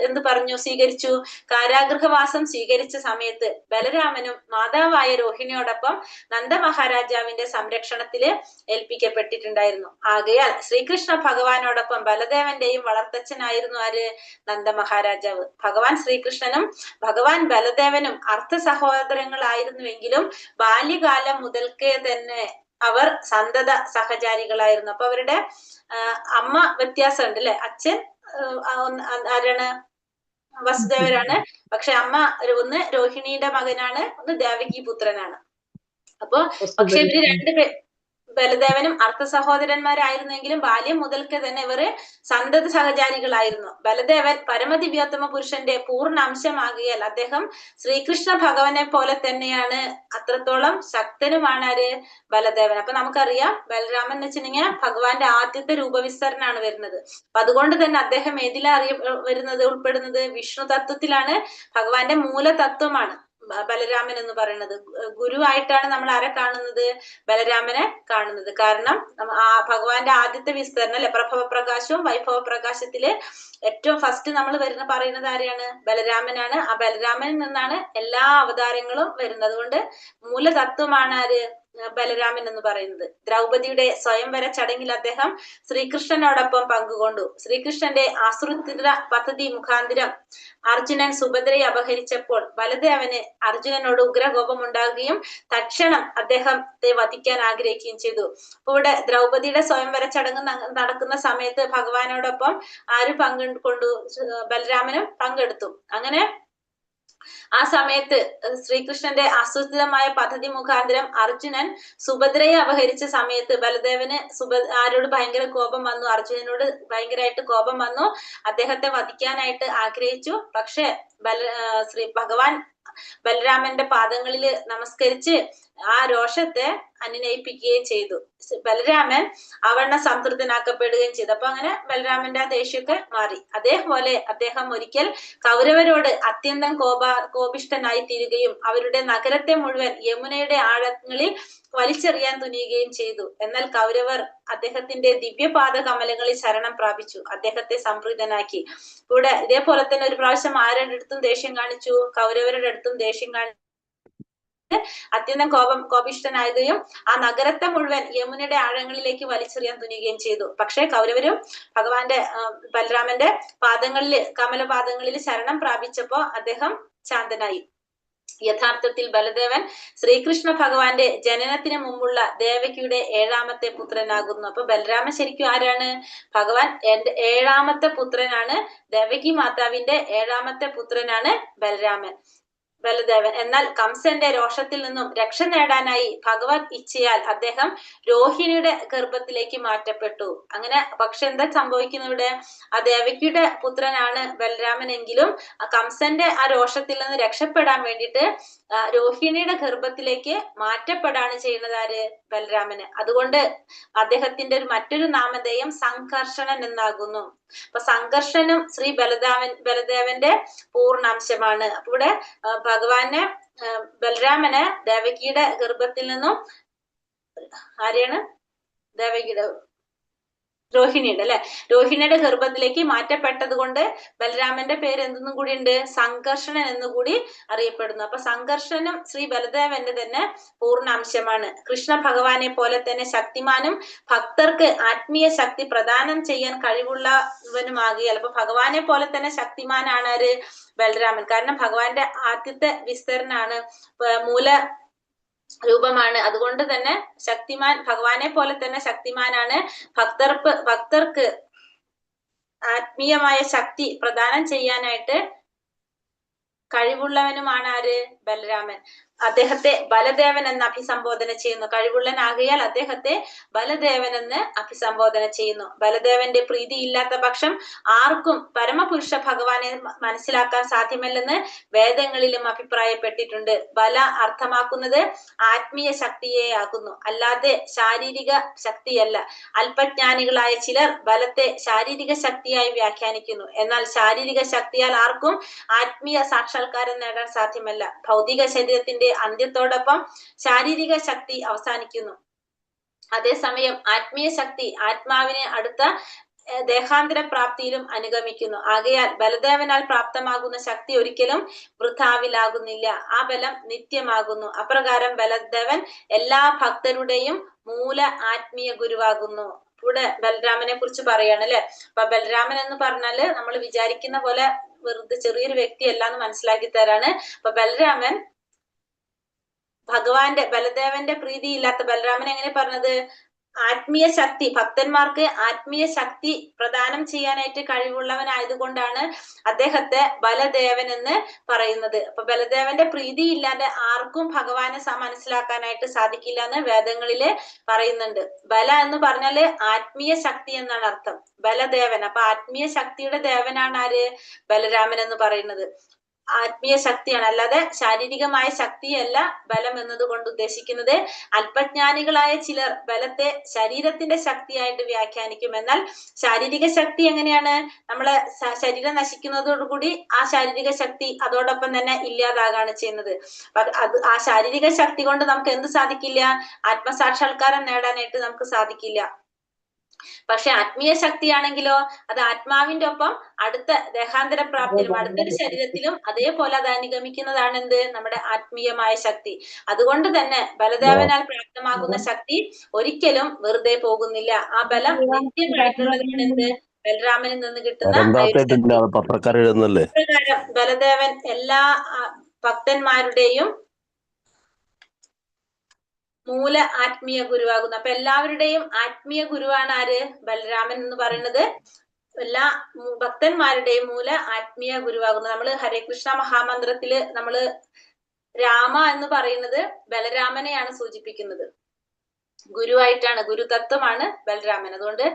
എന്ത് പറഞ്ഞു സ്വീകരിച്ചു? കാരാഗൃഹവാസം സ്വീകരിച്ച സമയത്ത് ബലരാമനും മാതാവായ രോഹിണിയോടൊപ്പം നന്ദമഹാരാജാവിന്റെ സംരക്ഷണത്തില് ഏൽപ്പിക്കപ്പെട്ടിട്ടുണ്ടായിരുന്നു. ആകയാൽ ശ്രീകൃഷ്ണ ഭഗവാനോടൊപ്പം ബലദേവന്റെയും വളർത്തച്ഛനായിരുന്നു ആര്? നന്ദമഹാരാജാവ്. ഭഗവാൻ ശ്രീകൃഷ്ണനും ഭഗവാൻ ബലദേവനും അർത്ഥ സഹോദരങ്ങളായിരുന്നുവെങ്കിലും ബാല്യകാലം മുതൽക്കേ തന്നെ അവർ സന്തത സഹചാരികളായിരുന്നു. അപ്പൊ അവരുടെ അമ്മ വ്യത്യാസമുണ്ട് അല്ലെ? അച്ഛൻ ആരാണ്? വസുദേവരാണ്. പക്ഷെ അമ്മ ഒന്ന് രോഹിണിയുടെ മകനാണ്, ഒന്ന് ദേവകി പുത്രനാണ്. അപ്പൊ പക്ഷെ ഇവര് രണ്ടുപേർ ബലദേവനും അർത്ഥ സഹോദരന്മാരായിരുന്നെങ്കിലും ബാല്യം മുതൽക്ക് തന്നെ ഇവര് സന്തത സഹചാരികളായിരുന്നു. ബലദേവൻ പരമദിവ്യോത്തമ പുരുഷന്റെ പൂർണ്ണ അംശമാകിയാൽ അദ്ദേഹം ശ്രീകൃഷ്ണ ഭഗവാനെ പോലെ തന്നെയാണ്. അത്രത്തോളം ശക്തനുമാണ് ആര്? ബലദേവൻ. അപ്പൊ നമുക്കറിയാം ബലരാമൻ എന്ന് വെച്ചിട്ടുണ്ടെങ്കിൽ ഭഗവാന്റെ ആദ്യത്തെ രൂപവിസ്തരണമാണ് വരുന്നത്. അപ്പൊ അതുകൊണ്ട് തന്നെ അദ്ദേഹം ഏതിലാ ഉൾപ്പെടുന്നത്? വിഷ്ണു തത്വത്തിലാണ്. ഭഗവാന്റെ മൂലതത്വമാണ് ബലരാമൻ എന്ന് പറയുന്നത്. ഗുരുവായിട്ടാണ് നമ്മൾ ആരെ കാണുന്നത്? ബലരാമനെ കാണുന്നത്. കാരണം ഭഗവാന്റെ ആദ്യത്തെ വിസ്തരണം അല്ലെ, പ്രഭവ പ്രകാശവും വൈഭവ പ്രകാശത്തില് ഏറ്റവും ഫസ്റ്റ് നമ്മൾ പറയുന്നത് ആരെയാണ്? ബലരാമനാണ്. ആ ബലരാമനിൽ നിന്നാണ് എല്ലാ അവതാരങ്ങളും വരുന്നത്. അതുകൊണ്ട് മൂലതത്വമാണ് ആര്? ബലരാമൻ എന്ന് പറയുന്നത്. ദ്രൗപദിയുടെ സ്വയംവര ചടങ്ങിൽ അദ്ദേഹം ശ്രീകൃഷ്ണനോടൊപ്പം പങ്കുകൊണ്ടു. ശ്രീകൃഷ്ണന്റെ ആസൂത്രിത പദ്ധതി മുഖാന്തരം അർജുനൻ സുഭദ്രയെ അപഹരിച്ചപ്പോൾ ബലദേവന് അർജുനനോട് ഉഗ്രകോപം ഉണ്ടാകുകയും തക്ഷണം അദ്ദേഹത്തെ വധിക്കാൻ ആഗ്രഹിക്കുകയും ചെയ്തു. അപ്പൊ ഇവിടെ ദ്രൗപദിയുടെ സ്വയംവര ചടങ്ങ് നടക്കുന്ന സമയത്ത് ഭഗവാനോടൊപ്പം ആര് പങ്കുകൊണ്ടു? ബലരാമനും പങ്കെടുത്തു. അങ്ങനെ ആ സമയത്ത് ശ്രീകൃഷ്ണന്റെ ആസൂത്രിതമായ പദ്ധതി മുഖാന്തരം അർജുനൻ സുഭദ്രയെ അപഹരിച്ച സമയത്ത് ബലദേവന് ആരോട് ഭയങ്കര കോപം വന്നു, അർജുനനോട് ഭയങ്കരമായിട്ട് കോപം വന്നു. അദ്ദേഹത്തെ വധിക്കാനായിട്ട് ആഗ്രഹിച്ചു. പക്ഷെ ഭഗവാൻ ബലരാമന്റെ പാദങ്ങളിൽ നമസ്കരിച്ച് ആ രോഷത്തെ അനുനയിപ്പിക്കുകയും ചെയ്തു. ബലരാമൻ അവണ്ണ സംതൃപ്തനാക്കപ്പെടുകയും ചെയ്തു. അപ്പൊ അങ്ങനെ ബലരാമന്റെ ആ ദേഷ്യമൊക്കെ മാറി. അതേപോലെ അദ്ദേഹം ഒരിക്കൽ കൗരവരോട് അത്യന്തം കോപിഷ്ഠനായി തീരുകയും അവരുടെ നഗരത്തെ മുഴുവൻ യമുനയുടെ ആഴങ്ങളിൽ വലിച്ചെറിയാൻ തുനിയുകയും ചെയ്തു. എന്നാൽ കൗരവർ അദ്ദേഹത്തിന്റെ ദിവ്യപാദ കമലങ്ങളിൽ ശരണം പ്രാപിച്ചു, അദ്ദേഹത്തെ സംപ്രീതനാക്കി. ഇവിടെ ഇതേപോലെ തന്നെ ഒരു പ്രാവശ്യം ആരുടെ അടുത്തും ദേഷ്യം കാണിച്ചു? കൗരവരുടെ അടുത്തും ദേഷ്യം കാണിച്ചു അത്യന്തം കോപിഷ്ഠനാകുകയും ആ നഗരത്തെ മുഴുവൻ യമുനയുടെ ആഴങ്ങളിലേക്ക് വലിച്ചെറിയാൻ തുനിയുകയും ചെയ്തു. പക്ഷെ കൗരവരും ഭഗവാന്റെ ബലരാമന്റെ കമലപാദങ്ങളിൽ ശരണം പ്രാപിച്ചപ്പോ അദ്ദേഹം ശാന്തനായി. യഥാർത്ഥത്തിൽ ബലദേവൻ ശ്രീകൃഷ്ണ ഭഗവാന്റെ ജനനത്തിന് മുമ്പുള്ള ദേവകിയുടെ 7ാമത്തെ പുത്രനാകുന്നു. അപ്പൊ ബലരാമൻ ശരിക്കും ആരാണ്? ഭഗവാൻ എന്റെ 7ാമത്തെ പുത്രനാണ്. ദേവകി മാതാവിന്റെ 7ാമത്തെ പുത്രനാണ് ബലദേവൻ. എന്നാൽ കംസന്റെ രോഷത്തിൽ നിന്നും രക്ഷ നേടാനായി ഭഗവത് ഇച്ഛയാൽ അദ്ദേഹം രോഹിണിയുടെ ഗർഭത്തിലേക്ക് മാറ്റപ്പെട്ടു. അങ്ങനെ പക്ഷെ എന്താ സംഭവിക്കുന്നത്? ഇവിടെ ആ ദേവകിയുടെ പുത്രനാണ് ബലരാമൻ എങ്കിലും കംസന്റെ ആ രോഷത്തിൽ നിന്ന് രക്ഷപ്പെടാൻ വേണ്ടിയിട്ട് രോഹിണിയുടെ ഗർഭത്തിലേക്ക് മാറ്റപ്പെടാണ് ചെയ്യുന്നത് ആര്? ബലരാമന്. അതുകൊണ്ട് അദ്ദേഹത്തിന്റെ മറ്റൊരു നാമധേയം സംഘർഷണൻ എന്നാകുന്നു. അപ്പൊ സംഘർഷനും ശ്രീ ബലദേവന്റെ പൂർണ്ണാംശമാണ്. അപ്പൊ ഇവിടെ ഭഗവാനെ ബലരാമന് ദേവകിയുടെ ഗർഭത്തിൽ നിന്നും ആരെയാണ്? രോഹിണിയുടെ അല്ലെ, രോഹിണിയുടെ ഗർഭത്തിലേക്ക് മാറ്റപ്പെട്ടത് കൊണ്ട് ബലരാമന്റെ പേര് എന്തെന്നും കൂടി ഉണ്ട്? സംഘർഷണൻ എന്നുകൂടി അറിയപ്പെടുന്നു. അപ്പൊ സംഘർഷനും ശ്രീ ബലദേവന്റെ തന്നെ പൂർണ്ണാംശമാണ്. കൃഷ്ണ ഭഗവാനെ പോലെ തന്നെ ശക്തിമാനും ഭക്തർക്ക് ആത്മീയ ശക്തി പ്രദാനം ചെയ്യാൻ കഴിവുള്ളവനുമാകിയാൽ അപ്പൊ ഭഗവാനെ പോലെ തന്നെ ശക്തിമാനാണ് ആര്? ബലരാമൻ. കാരണം ഭഗവാന്റെ ആദ്യത്തെ വിസ്തരണമാണ്, മൂല രൂപമാണ്. അതുകൊണ്ട് തന്നെ ശക്തിമാൻ, ഭഗവാനെ പോലെ തന്നെ ശക്തിമാനാണ്. ഭക്തർക്ക് ആത്മീയമായ ശക്തി പ്രദാനം ചെയ്യാനായിട്ട് കഴിവുള്ളവനുമാണ് ആര്? ബലരാമൻ. അദ്ദേഹത്തെ ബലദേവൻ എന്ന് അഭിസംബോധന ചെയ്യുന്നു. കഴിവുള്ളനാകയാൽ അദ്ദേഹത്തെ ബലദേവൻ എന്ന് അഭിസംബോധന ചെയ്യുന്നു. ബലദേവന്റെ പ്രീതി ഇല്ലാത്ത പക്ഷം ആർക്കും പരമപുരുഷ ഭഗവാനെ മനസ്സിലാക്കാൻ സാധ്യമല്ലെന്ന് വേദങ്ങളിലും അഭിപ്രായപ്പെട്ടിട്ടുണ്ട്. ബല അർത്ഥമാക്കുന്നത് ആത്മീയ ശക്തിയെ ആകുന്നു, അല്ലാതെ ശാരീരിക ശക്തിയല്ല. അല്പജ്ഞാനികളായ ചിലർ ബലത്തെ ശാരീരിക ശക്തിയായി വ്യാഖ്യാനിക്കുന്നു. എന്നാൽ ശാരീരിക ശക്തിയാൽ ആർക്കും ആത്മീയ സാക്ഷാത്കാരം നേടാൻ സാധ്യമല്ല. ഭൗതിക ശരീരത്തിന്റെ അന്ത്യത്തോടൊപ്പം ശാരീരിക ശക്തി അവസാനിക്കുന്നു. അതേസമയം ആത്മീയ ശക്തി ആത്മാവിനെ അടുത്ത ദേഹാന്തര പ്രാപ്തിയിലും അനുഗമിക്കുന്നു. ആകയാൽ ബലദേവനാൽ പ്രാപ്തമാകുന്ന ശക്തി ഒരിക്കലും വൃഥാവിലാകുന്നില്ല. ആ ബലം നിത്യമാകുന്നു. അപ്രകാരം ബലദേവൻ എല്ലാ ഭക്തരുടെയും മൂല ആത്മീയ ഗുരുവാകുന്നു. ഇവിടെ ബലരാമനെ കുറിച്ച് പറയാണ് അല്ലെ. അപ്പൊ ബലരാമൻ എന്ന് പറഞ്ഞാല് നമ്മൾ വിചാരിക്കുന്ന പോലെ വെറുതെ ചെറിയൊരു വ്യക്തിയല്ല എന്ന് മനസ്സിലാക്കി തരാണ്. അപ്പൊ ബലരാമൻ ഭഗവാന്റെ ബലദേവന്റെ പ്രീതി ഇല്ലാത്ത ബലരാമൻ എങ്ങനെ പറഞ്ഞത്? ആത്മീയ ശക്തി, ഭക്തന്മാർക്ക് ആത്മീയ ശക്തി പ്രദാനം ചെയ്യാനായിട്ട് കഴിവുള്ളവനായതുകൊണ്ടാണ് അദ്ദേഹത്തെ ബലദേവൻ എന്ന് പറയുന്നത്. അപ്പൊ ബലദേവന്റെ പ്രീതി ഇല്ലാതെ ആർക്കും ഭഗവാനെ മനസ്സിലാക്കാനായിട്ട് സാധിക്കില്ല എന്ന് വേദങ്ങളില് പറയുന്നുണ്ട്. ബല എന്ന് പറഞ്ഞാല് ആത്മീയ ശക്തി എന്നാണ് അർത്ഥം. ബലദേവൻ, അപ്പൊ ആത്മീയ ശക്തിയുടെ ദേവനാണ് ആര്? ബലരാമൻ എന്ന് പറയുന്നത്. ആത്മീയ ശക്തിയാണ്, അല്ലാതെ ശാരീരികമായ ശക്തിയല്ല ബലം എന്നതുകൊണ്ട് ഉദ്ദേശിക്കുന്നത്. അല്പജ്ഞാനികളായ ചിലർ ബലത്തെ ശരീരത്തിന്റെ ശക്തിയായിട്ട് വ്യാഖ്യാനിക്കും. എന്നാൽ ശാരീരിക ശക്തി എങ്ങനെയാണ്? നമ്മളെ ശരീരം നശിക്കുന്നതോടുകൂടി ആ ശാരീരിക ശക്തി അതോടൊപ്പം തന്നെ ഇല്ലാതാകാണ് ചെയ്യുന്നത്. അത് ആ ശാരീരിക ശക്തി കൊണ്ട് നമുക്ക് എന്ത് സാധിക്കില്ല? ആത്മസാക്ഷാത്കാരം നേടാനായിട്ട് നമുക്ക് സാധിക്കില്ല. പക്ഷെ ആത്മീയ ശക്തിയാണെങ്കിലോ അത് ആത്മാവിന്റെ ഒപ്പം അടുത്ത ദേഹാന്തര പ്രാപ്തിയിലും അടുത്തൊരു ശരീരത്തിലും അതേപോലെ അത് അനുഗമിക്കുന്നതാണ് എന്ത്? നമ്മുടെ ആത്മീയമായ ശക്തി. അതുകൊണ്ട് തന്നെ ബലദേവനാൽ പ്രാപ്തമാകുന്ന ശക്തി ഒരിക്കലും വെറുതെ പോകുന്നില്ല. ആ ബലം നിത്യമായിട്ടുള്ളതാണ് എന്ത്? ബലരാമനിൽ നിന്ന് കിട്ടുന്ന പ്രകാരം ബലദേവൻ എല്ലാ ഭക്തന്മാരുടെയും മൂല ആത്മീയ ഗുരുവാകുന്നു. അപ്പൊ എല്ലാവരുടെയും ആത്മീയ ഗുരുവാണ് ആര്? ബലരാമൻ എന്ന് പറയുന്നത്. എല്ലാ ഭക്തന്മാരുടെയും മൂല ആത്മീയ ഗുരുവാകുന്നു. നമ്മള് ഹരേ കൃഷ്ണ മഹാമന്ത്രത്തില് നമ്മള് രാമ എന്ന് പറയുന്നത് ബലരാമനെയാണ് സൂചിപ്പിക്കുന്നത്. ഗുരുവായിട്ടാണ്, ഗുരുതത്വമാണ് ബലരാമൻ. അതുകൊണ്ട്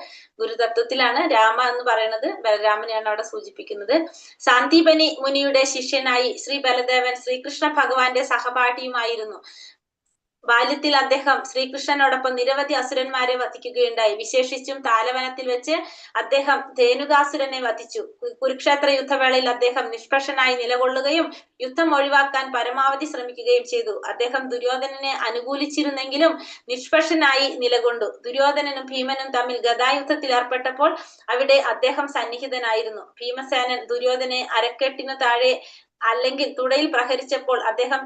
ഗുരുതത്വത്തിലാണ് രാമ എന്ന് പറയുന്നത് ബലരാമനെയാണ് അവിടെ സൂചിപ്പിക്കുന്നത്. സാന്ദീപനി മുനിയുടെ ശിഷ്യനായി ശ്രീ ബലദേവൻ ശ്രീകൃഷ്ണ ഭഗവാന്റെ സഹപാഠിയുമായിരുന്നു. ബാല്യത്തിൽ അദ്ദേഹം ശ്രീകൃഷ്ണനോടൊപ്പം നിരവധി അസുരന്മാരെ വധിക്കുകയുണ്ടായി. വിശേഷിച്ചും താലവനത്തിൽ വെച്ച് അദ്ദേഹം ധേനുകാസുരനെ വധിച്ചു. കുരുക്ഷേത്ര യുദ്ധവേളയിൽ അദ്ദേഹം നിഷ്പക്ഷനായി നിലകൊള്ളുകയും യുദ്ധം ഒഴിവാക്കാൻ പരമാവധി ശ്രമിക്കുകയും ചെയ്തു. അദ്ദേഹം ദുര്യോധനനെ അനുകൂലിച്ചിരുന്നെങ്കിലും നിഷ്പക്ഷനായി നിലകൊണ്ടു. ദുര്യോധനനും ഭീമനും തമ്മിൽ ഗദായുദ്ധത്തിൽ ഏർപ്പെട്ടപ്പോൾ അവിടെ അദ്ദേഹം സന്നിഹിതനായിരുന്നു. ഭീമസേനൻ ദുര്യോധനെ അരക്കെട്ടിനു താഴെ അല്ലെങ്കിൽ തുടയിൽ പ്രഹരിച്ചപ്പോൾ അദ്ദേഹം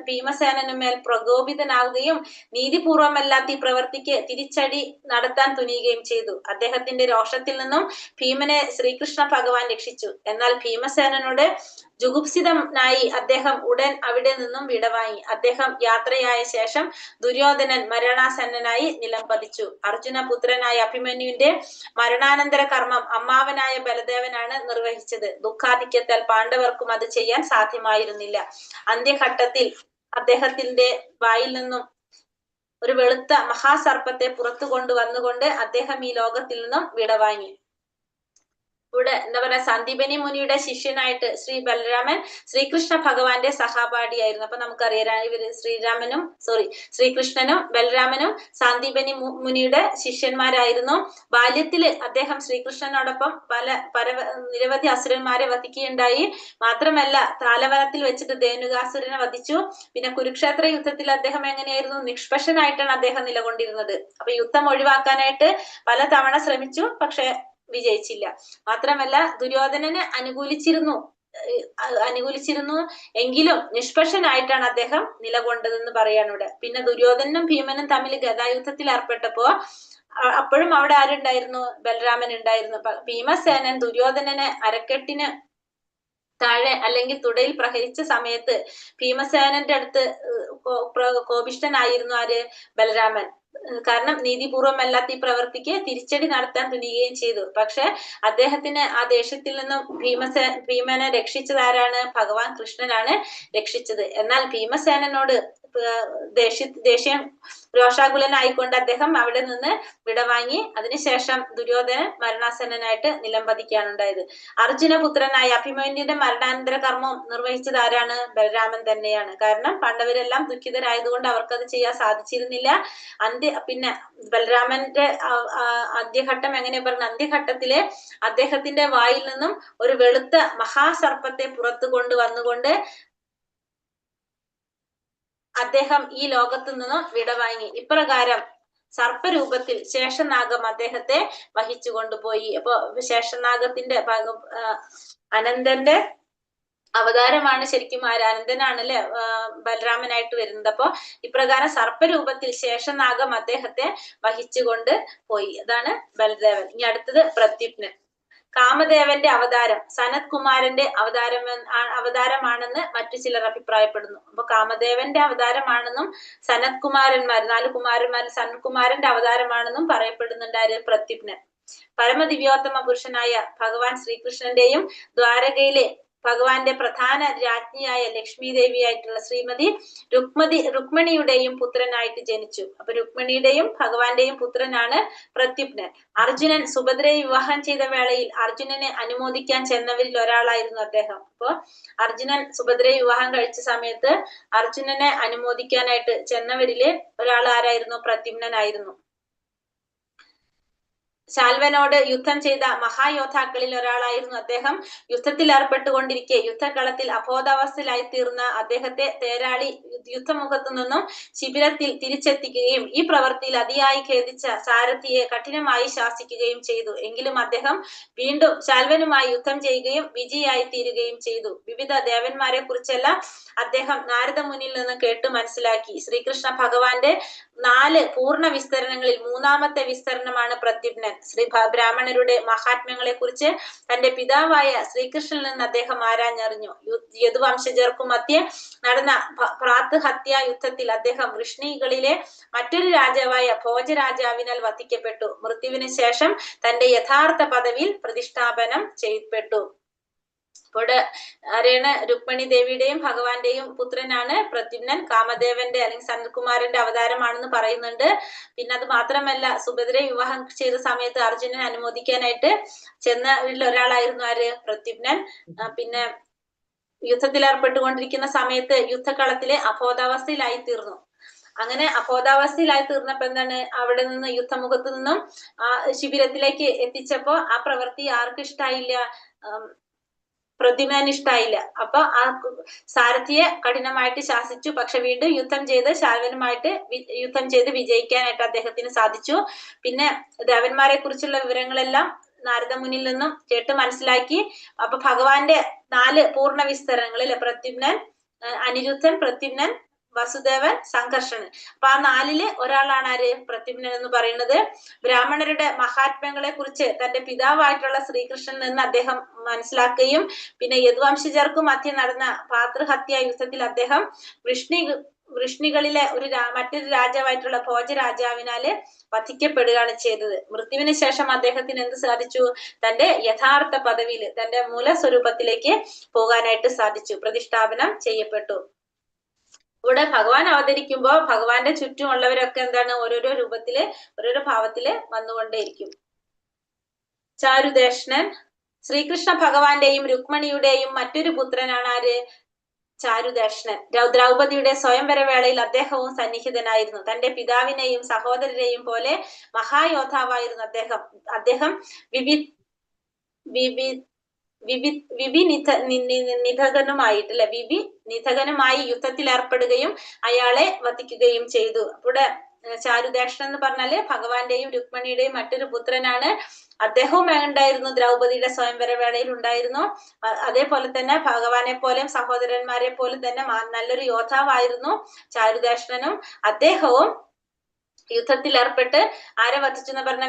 ഭീമസേനനുമേൽ പ്രകോപിതനാവുകയും നീതിപൂർവമല്ലാത്ത ഈ പ്രവൃത്തിക്ക് തിരിച്ചടി നടത്താൻ തുനിയുകയും ചെയ്തു. അദ്ദേഹത്തിന്റെ രോഷത്തിൽ നിന്നും ഭീമനെ ശ്രീകൃഷ്ണ ഭഗവാൻ രക്ഷിച്ചു. എന്നാൽ ഭീമസേനനോട് ജുഗുപ്സിതനായി അദ്ദേഹം ഉടൻ അവിടെ നിന്നും വിടവാങ്ങി. അദ്ദേഹം യാത്രയായ ശേഷം ദുര്യോധനൻ മരണാസന്നനായി നിലം പതിച്ചു. അർജുനപുത്രനായ അഭിമന്യുവിന്റെ മരണാനന്തര കർമ്മം അമ്മാവനായ ബലദേവനാണ് നിർവഹിച്ചത്. ദുഃഖാധിക്യത്താൽ പാണ്ഡവർക്കും അത് ചെയ്യാൻ സാധ്യമായിരുന്നില്ല. അന്ത്യഘട്ടത്തിൽ അദ്ദേഹത്തിന്റെ വായിൽ നിന്നും ഒരു വെളുത്ത മഹാസർപ്പത്തെ പുറത്തു കൊണ്ടുവന്നുകൊണ്ട് അദ്ദേഹം ഈ ലോകത്തിൽ നിന്നും വിടവാങ്ങി. ഇവിടെ എന്താ പറയാ, സന്ദീപനി മുനിയുടെ ശിഷ്യനായിട്ട് ശ്രീ ബലരാമൻ ശ്രീകൃഷ്ണ ഭഗവാന്റെ സഹപാഠിയായിരുന്നു. അപ്പൊ നമുക്കറിയാം ഇവര് ശ്രീകൃഷ്ണനും ബലരാമനും സാന്ദീപനി മുനിയുടെ ശിഷ്യന്മാരായിരുന്നു. ബാല്യത്തില് അദ്ദേഹം ശ്രീകൃഷ്ണനോടൊപ്പം നിരവധി അസുരന്മാരെ വധിക്കുകയുണ്ടായി. മാത്രമല്ല താലവനത്തിൽ വെച്ചിട്ട് ധേനുകാസുരനെ വധിച്ചു. പിന്നെ കുരുക്ഷേത്ര യുദ്ധത്തിൽ അദ്ദേഹം എങ്ങനെയായിരുന്നു? നിഷ്പക്ഷനായിട്ടാണ് അദ്ദേഹം നിലകൊണ്ടിരുന്നത്. അപ്പൊ യുദ്ധം ഒഴിവാക്കാനായിട്ട് പല തവണ ശ്രമിച്ചു, പക്ഷെ വിജയിച്ചില്ല. മാത്രമല്ല ദുര്യോധനനെ അനുകൂലിച്ചിരുന്നു എങ്കിലും നിഷ്പക്ഷനായിട്ടാണ് അദ്ദേഹം നിലകൊണ്ടതെന്ന് പറയാണ് ഇവിടെ. പിന്നെ ദുര്യോധനനും ഭീമനും തമ്മിൽ ഗദായുദ്ധത്തിൽ ഏർപ്പെട്ടപ്പോ അപ്പോഴും അവിടെ ആരുണ്ടായിരുന്നു? ബലരാമൻ ഉണ്ടായിരുന്നു. ഭീമസേനൻ ദുര്യോധനനെ അരക്കെട്ടിന് താഴെ അല്ലെങ്കിൽ തുടയിൽ പ്രഹരിച്ച സമയത്ത് ഭീമസേനന്റെ അടുത്ത് കോപിഷ്ഠനായിരുന്നു ആര്? ബലരാമൻ. കാരണം നീതിപൂർവമല്ലാത്ത ഈ പ്രവൃത്തിക്ക് തിരിച്ചടി നടത്താൻ തുനിയുകയും ചെയ്തു. പക്ഷെ അദ്ദേഹത്തിന് ആ ദേഷ്യത്തിൽ നിന്നും ഭീമനെ രക്ഷിച്ചത് ആരാണ്? ഭഗവാൻ കൃഷ്ണനാണ് രക്ഷിച്ചത്. എന്നാൽ ഭീമസേനനോട് ദേഷ്യം രോഷാകുലനായിക്കൊണ്ട് അദ്ദേഹം അവിടെ നിന്ന് വിടവാങ്ങി. അതിനുശേഷം ദുര്യോധനൻ മരണാസന്നനായിട്ട് നിലംപതിക്കുകയാണ് ഉണ്ടായത്. അർജുനപുത്രനായ അഭിമന്യുന്റെ മരണാനന്തര കർമ്മം നിർവഹിച്ചത് ആരാണ്? ബലരാമൻ തന്നെയാണ്. കാരണം പാണ്ഡവരെല്ലാം ദുഃഖിതരായതുകൊണ്ട് അവർക്കത് ചെയ്യാൻ സാധിച്ചിരുന്നില്ല. പിന്നെ ബലരാമന്റെ അന്ത്യഘട്ടം എങ്ങനെ പറഞ്ഞ, അന്ത്യഘട്ടത്തിലെ അദ്ദേഹത്തിന്റെ വായിൽ നിന്നും ഒരു വെളുത്ത മഹാസർപ്പത്തെ പുറത്തു കൊണ്ടുവന്നുകൊണ്ട് അദ്ദേഹം ഈ ലോകത്തു നിന്നും വിടവാങ്ങി. ഇപ്രകാരം സർപ്പരൂപത്തിൽ ശേഷനാഗം അദ്ദേഹത്തെ വഹിച്ചു കൊണ്ടുപോയി. അപ്പൊ ശേഷനാഗത്തിന്റെ അനന്തന്റെ അവതാരമാണ് ശരിക്കും അനന്തനാണ് അല്ലെ ബലരാമനായിട്ട് വരുന്നത്. അപ്പൊ ഇപ്രകാരം സർപ്പരൂപത്തിൽ ശേഷനാഗം അദ്ദേഹത്തെ വഹിച്ചുകൊണ്ട് പോയി. അതാണ് ബലദേവൻ. ഇനി അടുത്തത് പ്രദ്യുപ്നൻ. കാമദേവന്റെ അവതാരം സനത് കുമാരന്റെ അവതാരമാണെന്ന് മറ്റു ചിലർ അഭിപ്രായപ്പെടുന്നു. അപ്പൊ കാമദേവന്റെ അവതാരമാണെന്നും സനത് കുമാരന്മാർ 4 കുമാരന്മാരിൽ സനത് കുമാരന്റെ അവതാരമാണെന്നും പറയപ്പെടുന്നുണ്ട് പ്രദ്യുപ്നൻ. പരമദിവ്യോത്തമ പുരുഷനായ ഭഗവാൻ ശ്രീകൃഷ്ണന്റെയും ദ്വാരകയിലെ ഭഗവാന്റെ പ്രധാന രാജ്ഞിയായ ലക്ഷ്മി ദേവിയായിട്ടുള്ള ശ്രീമതി രുക്മിണിയുടെയും പുത്രനായിട്ട് ജനിച്ചു. അപ്പൊ രുക്മിണിയുടെയും ഭഗവാന്റെയും പുത്രനാണ് പ്രദ്യുപ്നൻ. അർജുനൻ സുഭദ്രയെ വിവാഹം ചെയ്ത വേളയിൽ അർജുനനെ അനുമോദിക്കാൻ ചെന്നവരിൽ ഒരാളായിരുന്നു അദ്ദേഹം. അപ്പൊ അർജുനൻ സുഭദ്രയെ വിവാഹം കഴിച്ച സമയത്ത് അർജുനനെ അനുമോദിക്കാനായിട്ട് ചെന്നവരില് ഒരാൾ ആരായിരുന്നു? പ്രദ്യുമ്നനായിരുന്നു. ശാൽവനോട് യുദ്ധം ചെയ്ത മഹായോദ്ധാക്കളിൽ ഒരാളായിരുന്നു അദ്ദേഹം. യുദ്ധത്തിൽ ഏർപ്പെട്ടുകൊണ്ടിരിക്കെ യുദ്ധകളത്തിൽ അബോധാവസ്ഥയിലായി തീർന്ന അദ്ദേഹത്തെ തേരാളി യുദ്ധമുഖത്തു നിന്നും ശിബിരത്തിൽ തിരിച്ചെത്തിക്കുകയും ഈ പ്രവൃത്തിയിൽ അതിയായി ഖേദിച്ച സാരഥിയെ കഠിനമായി ശാസിക്കുകയും ചെയ്തു. എങ്കിലും അദ്ദേഹം വീണ്ടും ശാൽവനുമായി യുദ്ധം ചെയ്യുകയും വിജയിയായി തീരുകയും ചെയ്തു. വിവിധ ദേവന്മാരെ കുറിച്ചെല്ലാം അദ്ദേഹം നാരദ മുനിയിൽ നിന്ന് കേട്ടു മനസ്സിലാക്കി. ശ്രീകൃഷ്ണ ഭഗവാന്റെ 4 പൂർണ്ണ വിസ്തരണങ്ങളിൽ 3ാമത്തെ വിസ്തരണമാണ് പ്രദ്യുപ്നൻ. ബ്രാഹ്മണരുടെ മഹാത്മ്യങ്ങളെ കുറിച്ച് തന്റെ പിതാവായ ശ്രീകൃഷ്ണനിൽ നിന്ന് അദ്ദേഹം ആരാഞ്ഞറിഞ്ഞു. യദുവംശജർക്കും മധ്യേ നടന്ന പ്രാതഹത്യാ യുദ്ധത്തിൽ അദ്ദേഹം വൃഷ്ണികളിലെ മറ്റൊരു രാജാവായ ഭോജരാജാവിനാൽ വധിക്കപ്പെട്ടു. മൃത്യുവിന് ശേഷം തന്റെ യഥാർത്ഥ പദവിയിൽ പ്രതിഷ്ഠാപനം ചെയ്യപ്പെട്ടു. ഇവിടെ ആരെയാണ്? രുക്മിണി ദേവിയുടെയും ഭഗവാന്റെയും പുത്രനാണ് പ്രദ്യുമ്നൻ. കാമദേവന്റെ അല്ലെങ്കിൽ സനത്കുമാരന്റെ അവതാരമാണെന്ന് പറയുന്നുണ്ട്. പിന്നെ അത് മാത്രമല്ല, സുഭദ്രയെ വിവാഹം ചെയ്ത സമയത്ത് അർജുനൻ അനുമോദിക്കാനായിട്ട് ചെന്നവരിൽ ഒരാളായിരുന്നു ആര്? പ്രദ്യുമ്നൻ. പിന്നെ യുദ്ധത്തിൽ ഏർപ്പെട്ടുകൊണ്ടിരിക്കുന്ന സമയത്ത് യുദ്ധകളത്തിലെ അബോധാവസ്ഥയിലായി തീർന്നു. അങ്ങനെ അബോധാവസ്ഥയിലായി തീർന്നപ്പോ എന്താണ്, അവിടെ നിന്ന് യുദ്ധമുഖത്ത് നിന്നും ശിബിരത്തിലേക്ക് എത്തിച്ചപ്പോ ആ പ്രവൃത്തി ആർക്കും ഇഷ്ടായില്ല? പ്രദ്യുമ്നന് ഇഷ്ടായില്ല. അപ്പൊ ആ സാരഥിയെ കഠിനമായിട്ട് ശാസിച്ചു. പക്ഷെ വീണ്ടും യുദ്ധം ചെയ്ത് ശാൽവനുമായിട്ട് യുദ്ധം ചെയ്ത് വിജയിക്കാനായിട്ട് അദ്ദേഹത്തിന് സാധിച്ചു. പിന്നെ ദേവന്മാരെ കുറിച്ചുള്ള വിവരങ്ങളെല്ലാം നാരദ മുനിയിൽ നിന്നും കേട്ട് മനസ്സിലാക്കി. അപ്പൊ ഭഗവാന്റെ 4 പൂർണ്ണ വിസ്തരണങ്ങളിൽ പ്രദ്യുമ്നൻ, അനിരുദ്ധൻ, പ്രദ്യുമ്നൻ, വസുദേവൻ, സംഘർഷണൻ. അപ്പൊ ആ 4ല് ഒരാളാണ് ആര്? പ്രദ്യുമ്നൻ എന്ന് പറയുന്നത്. ബ്രാഹ്മണരുടെ മഹാത്മ്യങ്ങളെ കുറിച്ച് തന്റെ പിതാവായിട്ടുള്ള ശ്രീകൃഷ്ണനിൽ നിന്ന് അദ്ദേഹം മനസ്സിലാക്കുകയും പിന്നെ യദുവംശജർക്കും മധ്യ നടന്ന പാതൃഹത്യാ യുദ്ധത്തിൽ അദ്ദേഹം വൃഷ്ണികളിലെ മറ്റൊരു രാജാവായിട്ടുള്ള ഭോജരാജാവിനാല് വധിക്കപ്പെടുകയാണ് ചെയ്തത്. മൃത്യുവിന് ശേഷം അദ്ദേഹത്തിന് എന്ത് സാധിച്ചു? തന്റെ യഥാർത്ഥ പദവിയിൽ തന്റെ മൂലസ്വരൂപത്തിലേക്ക് പോകാനായിട്ട് സാധിച്ചു. പ്രതിഷ്ഠാപനം ചെയ്യപ്പെട്ടു. ഇവിടെ ഭഗവാൻ അവതരിക്കുമ്പോ ഭഗവാന്റെ ചുറ്റുമുള്ളവരൊക്കെ എന്താണ്? ഓരോരോ രൂപത്തില് ഓരോരോ ഭാവത്തില് വന്നുകൊണ്ടേയിരിക്കും. ചാരുദേഷ്ണൻ ശ്രീകൃഷ്ണ ഭഗവാന്റെയും രുക്മിണിയുടെയും മറ്റൊരു പുത്രനാണ് ആര്? ചാരുദേഷ്ണൻ. ദ്രൗപദിയുടെ സ്വയംവര വേളയിൽ അദ്ദേഹവും സന്നിഹിതനായിരുന്നു. തന്റെ പിതാവിനെയും സഹോദരരെയും പോലെ മഹായോദ്ധാവായിരുന്നു അദ്ദേഹം നിധകനുമായി യുദ്ധത്തിൽ ഏർപ്പെടുകയും അയാളെ വധിക്കുകയും ചെയ്തു. അവിടെ ചാരുദേഷ്ണൻ എന്ന് പറഞ്ഞാല് ഭഗവാന്റെയും രുക്മിണിയുടെയും മറ്റൊരു പുത്രനാണ്. അദ്ദേഹവും ഉണ്ടായിരുന്നു ദ്രൗപദിയുടെ സ്വയംവര വേളയിൽ ഉണ്ടായിരുന്നു. അതേപോലെ തന്നെ ഭഗവാനെ പോലെയും സഹോദരന്മാരെ പോലെ തന്നെ നല്ലൊരു യോദ്ധാവായിരുന്നു ചാരുദേഷ്ണനും. അദ്ദേഹവും യുദ്ധത്തിൽ ഏർപ്പെട്ട് ആരെ വധിച്ചു എന്ന് പറഞ്ഞ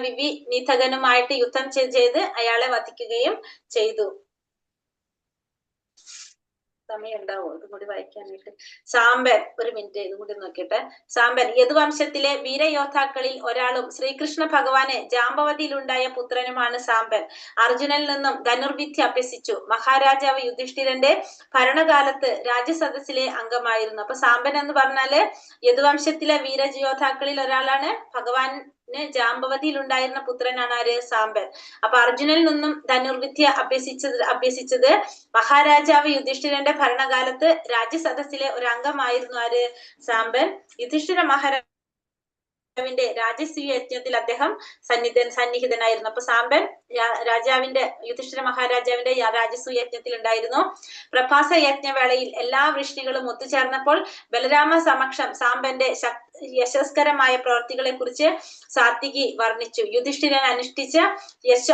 നിധകനുമായിട്ട് യുദ്ധം ചെയ്ത് അയാളെ വധിക്കുകയും ചെയ്തു. സമയം ഉണ്ടാവോ ഇതും കൂടി വായിക്കാനായിട്ട്? സാമ്പൻ, ഒരു മിനിറ്റ് ഇതും കൂടി നോക്കിട്ടെ. സാമ്പൻ യദുവംശത്തിലെ വീരയോദ്ധാക്കളിൽ ഒരാളും ശ്രീകൃഷ്ണ ഭഗവാന് ജാമ്പവതിയിലുണ്ടായ പുത്രനുമാണ് സാമ്പൻ. അർജുനനിൽ നിന്നും ധനുർവിദ്യ അഭ്യസിച്ചു. മഹാരാജാവ് യുധിഷ്ഠിരന്റെ ഭരണകാലത്ത് രാജ്യസദസ്സിലെ അംഗമായിരുന്നു. അപ്പൊ സാമ്പൻ എന്ന് പറഞ്ഞാല് യദുവംശത്തിലെ വീരയോദ്ധാക്കളിൽ ഒരാളാണ്. ഭഗവാന് ജാമ്പവതിയിൽ ഉണ്ടായിരുന്ന പുത്രനാണ് ആര്? സാമ്പൻ. അപ്പൊ അർജുനനിൽ നിന്നും ധനുർവിദ്യ അഭ്യസിച്ചത് മഹാരാജാവ് യുധിഷ്ഠിരന്റെ ഭരണകാലത്ത് രാജ്യസദസ്സിലെ ഒരു അംഗമായിരുന്നു ആര്? സാമ്പൻ. യുധിഷ്ഠിര മഹാരാജാവിന്റെ രാജസൂയ യജ്ഞത്തിൽ അദ്ദേഹം സന്നിഹിതനായിരുന്നു. അപ്പൊ സാമ്പൻ രാജാവിന്റെ യുധിഷ്ഠിര മഹാരാജാവിന്റെ രാജസൂയ യജ്ഞത്തിൽ ഉണ്ടായിരുന്നു. പ്രഭാസ യജ്ഞവേളയിൽ എല്ലാ വൃഷ്ണികളും ഒത്തുചേർന്നപ്പോൾ ബലരാമ സമക്ഷം സാമ്പന്റെ യശസ്കരമായ പ്രവർത്തികളെ കുറിച്ച് സാത്വികി വർണ്ണിച്ചു. യുധിഷ്ഠിരൻ അനുഷ്ഠിച്ച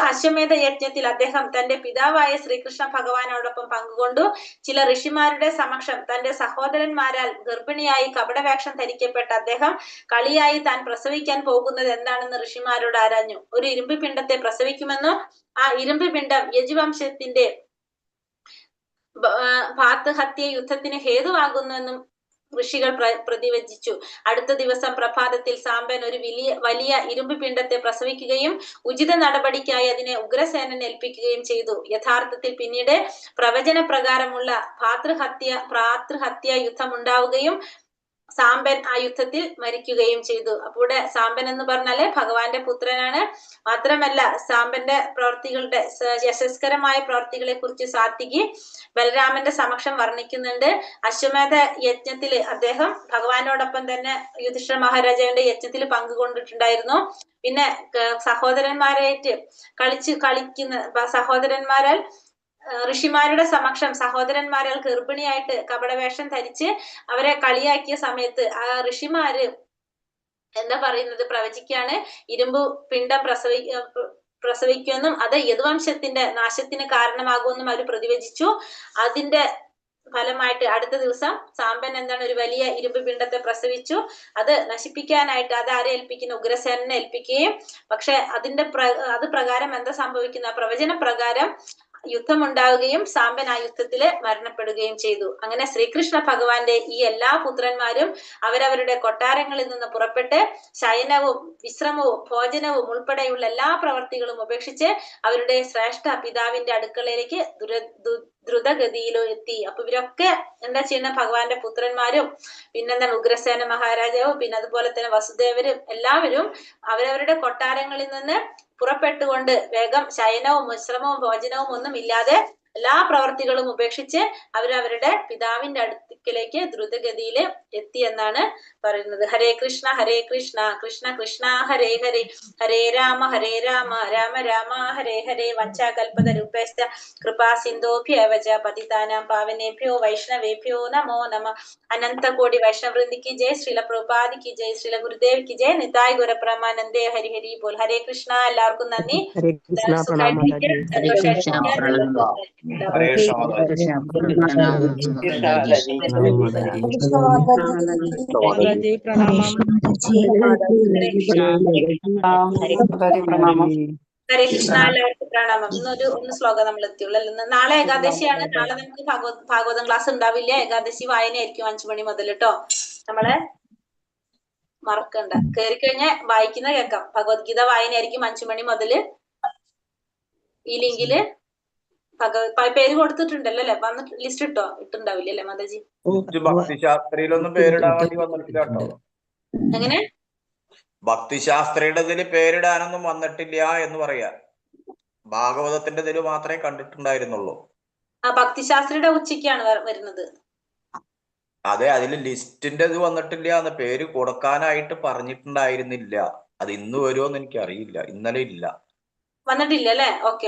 അശ്വമേധ യജ്ഞത്തിൽ അദ്ദേഹം തന്റെ പിതാവായ ശ്രീകൃഷ്ണ ഭഗവാനോടൊപ്പം പങ്കുകൊണ്ടു. ചില ഋഷിമാരുടെ സമക്ഷം തന്റെ സഹോദരന്മാരാൽ ഗർഭിണിയായി കപടവേഷം ധരിക്കപ്പെട്ട അദ്ദേഹം കളിയായി താൻ പ്രസവിക്കാൻ പോകുന്നത് എന്താണെന്ന് ഋഷിമാരോട് ആരാഞ്ഞു. ഒരു ഇരുമ്പ് പിണ്ടത്തെ പ്രസവിക്കുമെന്നും ആ ഇരുമ്പ് പിണ്ടം യജുവംശത്തിന്റെ ഭാതഹത്യ യുദ്ധത്തിന് ഹേതുവാകുന്നുവെന്നും ഋഷികൾ പ്രതിവചിച്ചു. അടുത്ത ദിവസം പ്രഭാതത്തിൽ സാമ്പൻ ഒരു വലിയ ഇരുമ്പ് പിണ്ടത്തെ പ്രസവിക്കുകയും ഉചിത നടപടിക്കായി അതിനെ ഉഗ്രസേനൻ ഏൽപ്പിക്കുകയും ചെയ്തു. യഥാർത്ഥത്തിൽ പിന്നീട് പ്രവചന പ്രകാരമുള്ള ഭ്രാതൃഹത്യ യുദ്ധം ഉണ്ടാവുകയും സാമ്പൻ ആ യുദ്ധത്തിൽ മരിക്കുകയും ചെയ്തു. അപ്പൊ ഇവിടെ സാമ്പൻ എന്ന് പറഞ്ഞാല് ഭഗവാന്റെ പുത്രനാണ്. മാത്രമല്ല സാമ്പന്റെ പ്രവർത്തികളുടെ യശസ്കരമായ പ്രവർത്തികളെ കുറിച്ച് സാത്വികി ബലരാമന്റെ സമക്ഷം വർണ്ണിക്കുന്നുണ്ട്. അശ്വമേധ യജ്ഞത്തില് അദ്ദേഹം ഭഗവാനോടൊപ്പം തന്നെ യുധിഷ്ഠിര മഹാരാജാവിന്റെ യജ്ഞത്തിൽ പങ്കുകൊണ്ടിട്ടുണ്ടായിരുന്നു. പിന്നെ സഹോദരന്മാരായിട്ട് കളിക്കുന്ന സഹോദരന്മാരാൽ ഋഷിമാരുടെ സമക്ഷം സഹോദരന്മാരാൽ ഗർഭിണിയായിട്ട് കപടവേഷം ധരിച്ച് അവരെ കളിയാക്കിയ സമയത്ത് ആ ഋഷിമാര് എന്താ പറയുന്നത്? പ്രവചിക്കാണ് ഇരുമ്പു പിണ്ടം പ്രസവിക്കുമെന്നും അത് യദുവംശത്തിന്റെ നാശത്തിന് കാരണമാകുമെന്നും അവർ പ്രതിവചിച്ചു. അതിന്റെ ഫലമായിട്ട് അടുത്ത ദിവസം സാമ്പൻ എന്താണ് ഒരു വലിയ ഇരുമ്പ് പിണ്ടത്തെ പ്രസവിച്ചു. അത് നശിപ്പിക്കാനായിട്ട് അത് ആരെ ഏൽപ്പിക്കുന്നു? ഉഗ്രസേനനെ ഏൽപ്പിക്കുകയും പക്ഷെ അത് പ്രകാരം എന്താ സംഭവിക്കുന്ന? പ്രവചന പ്രകാരം യുദ്ധമുണ്ടാവുകയും സാമ്പൻ ആ യുദ്ധത്തില് മരണപ്പെടുകയും ചെയ്തു. അങ്ങനെ ശ്രീകൃഷ്ണ ഭഗവാന്റെ ഈ എല്ലാ പുത്രന്മാരും അവരവരുടെ കൊട്ടാരങ്ങളിൽ നിന്ന് പുറപ്പെട്ട് ശയനവും വിശ്രമവും ഭോജനവും ഉൾപ്പെടെയുള്ള എല്ലാ പ്രവർത്തികളും ഉപേക്ഷിച്ച് അവരുടെ ശ്രേഷ്ഠ പിതാവിന്റെ അടുക്കളയിലേക്ക് ദ്രുതഗതിയിലോ എത്തി. അപ്പൊ ഇവരൊക്കെ എന്താ ചെയ്യുന്ന? ഭഗവാന്റെ പുത്രന്മാരും പിന്നെന്താണ് ഉഗ്രസേന മഹാരാജാവും പിന്നെ അതുപോലെ തന്നെ വസുദേവരും എല്ലാവരും അവരവരുടെ കൊട്ടാരങ്ങളിൽ നിന്ന് പുറപ്പെട്ടുകൊണ്ട് വേഗം ശയനവും വിശ്രമവും ഭോജനവും ഒന്നും ഇല്ലാതെ എല്ലാ പ്രവർത്തികളും ഉപേക്ഷിച്ച് അവരവരുടെ പിതാവിന്റെ അടുക്കലേക്ക് ദ്രുതഗതിയിൽ എത്തി എന്നാണ് പറയുന്നത്. ഹരേ കൃഷ്ണ കൃഷ്ണ കൃഷ്ണ ഹരേ ഹരേ ഹരേ രാമ രാമ രാമ ഹരേ ഹരേ വഞ്ചാകൽപതരൂപേശ്ച കൃപാ സിന്ധോഭ്യവച പതിതാനാം പാവനേഭ്യോ വൈഷ്ണവേഭ്യോ നമോ നമ. അനന്തകോടി വൈഷ്ണവൃന്ദിക്ക് ജയ്. ശ്രീല പ്രഭുപാദിക്ക് ജയ്. ശ്രീല ഗുരുദേവിക്ക് ജയ്. നിതായ് ഗുരപ്രമാനന്ദേ ഹരി ഹരി ബോൽ. ഹരേ കൃഷ്ണ. എല്ലാവർക്കും നന്ദി. ഹരേ കൃഷ്ണ. എല്ലാവർക്കും പ്രണാമം. ഒന്ന് ശ്ലോകം നമ്മൾ എത്തിയുള്ളൂ. നാളെ ഏകാദശിയാണ്. നാളെ നമുക്ക് ഭാഗവതം ക്ലാസ് ഉണ്ടാവില്ല. ഏകാദശി വായനയായിരിക്കും 5 മണി മുതൽ കേട്ടോ. നമ്മളെ മറക്കണ്ട. കയറി കഴിഞ്ഞാൽ വായിക്കുന്ന കേൾക്കാം. ഭഗവത്ഗീത വായനയായിരിക്കും 5 മണി മുതല്. ഈ ലിങ്കില് പേര് കൊടുത്തിട്ടുണ്ടല്ലോ അല്ലെ? വന്നിട്ട് ലിസ്റ്റ് ഇട്ടുണ്ടാവില്ല അല്ലെ മാതാജി? ഭക്തിശാസ്ത്രിയിലൊന്നും പേരിടാൻ വേണ്ടി വന്നിട്ടില്ല കേട്ടോ. എങ്ങനെ? ഭക്തിശാസ്ത്രിയുടെ ഇതില് പേരിടാനൊന്നും വന്നിട്ടില്ല എന്ന് പറയാ. ഭാഗവതത്തിന്റെ ഇതില് മാത്രമേ കണ്ടിട്ടുണ്ടായിരുന്നുള്ളൂ. ആ ഭക്തിശാസ്ത്രിയുടെ ഉച്ചയ്ക്കാണ് വരുന്നത്. അതെ, അതില് ലിസ്റ്റിന്റെ ഇത് വന്നിട്ടില്ല. എന്ന് പേര് കൊടുക്കാനായിട്ട് പറഞ്ഞിട്ടുണ്ടായിരുന്നില്ല. അത് ഇന്ന് വരുമോന്ന് എനിക്ക് അറിയില്ല. ഇന്നലെ ഇല്ല, വന്നിട്ടില്ല അല്ലെ? ഓക്കെ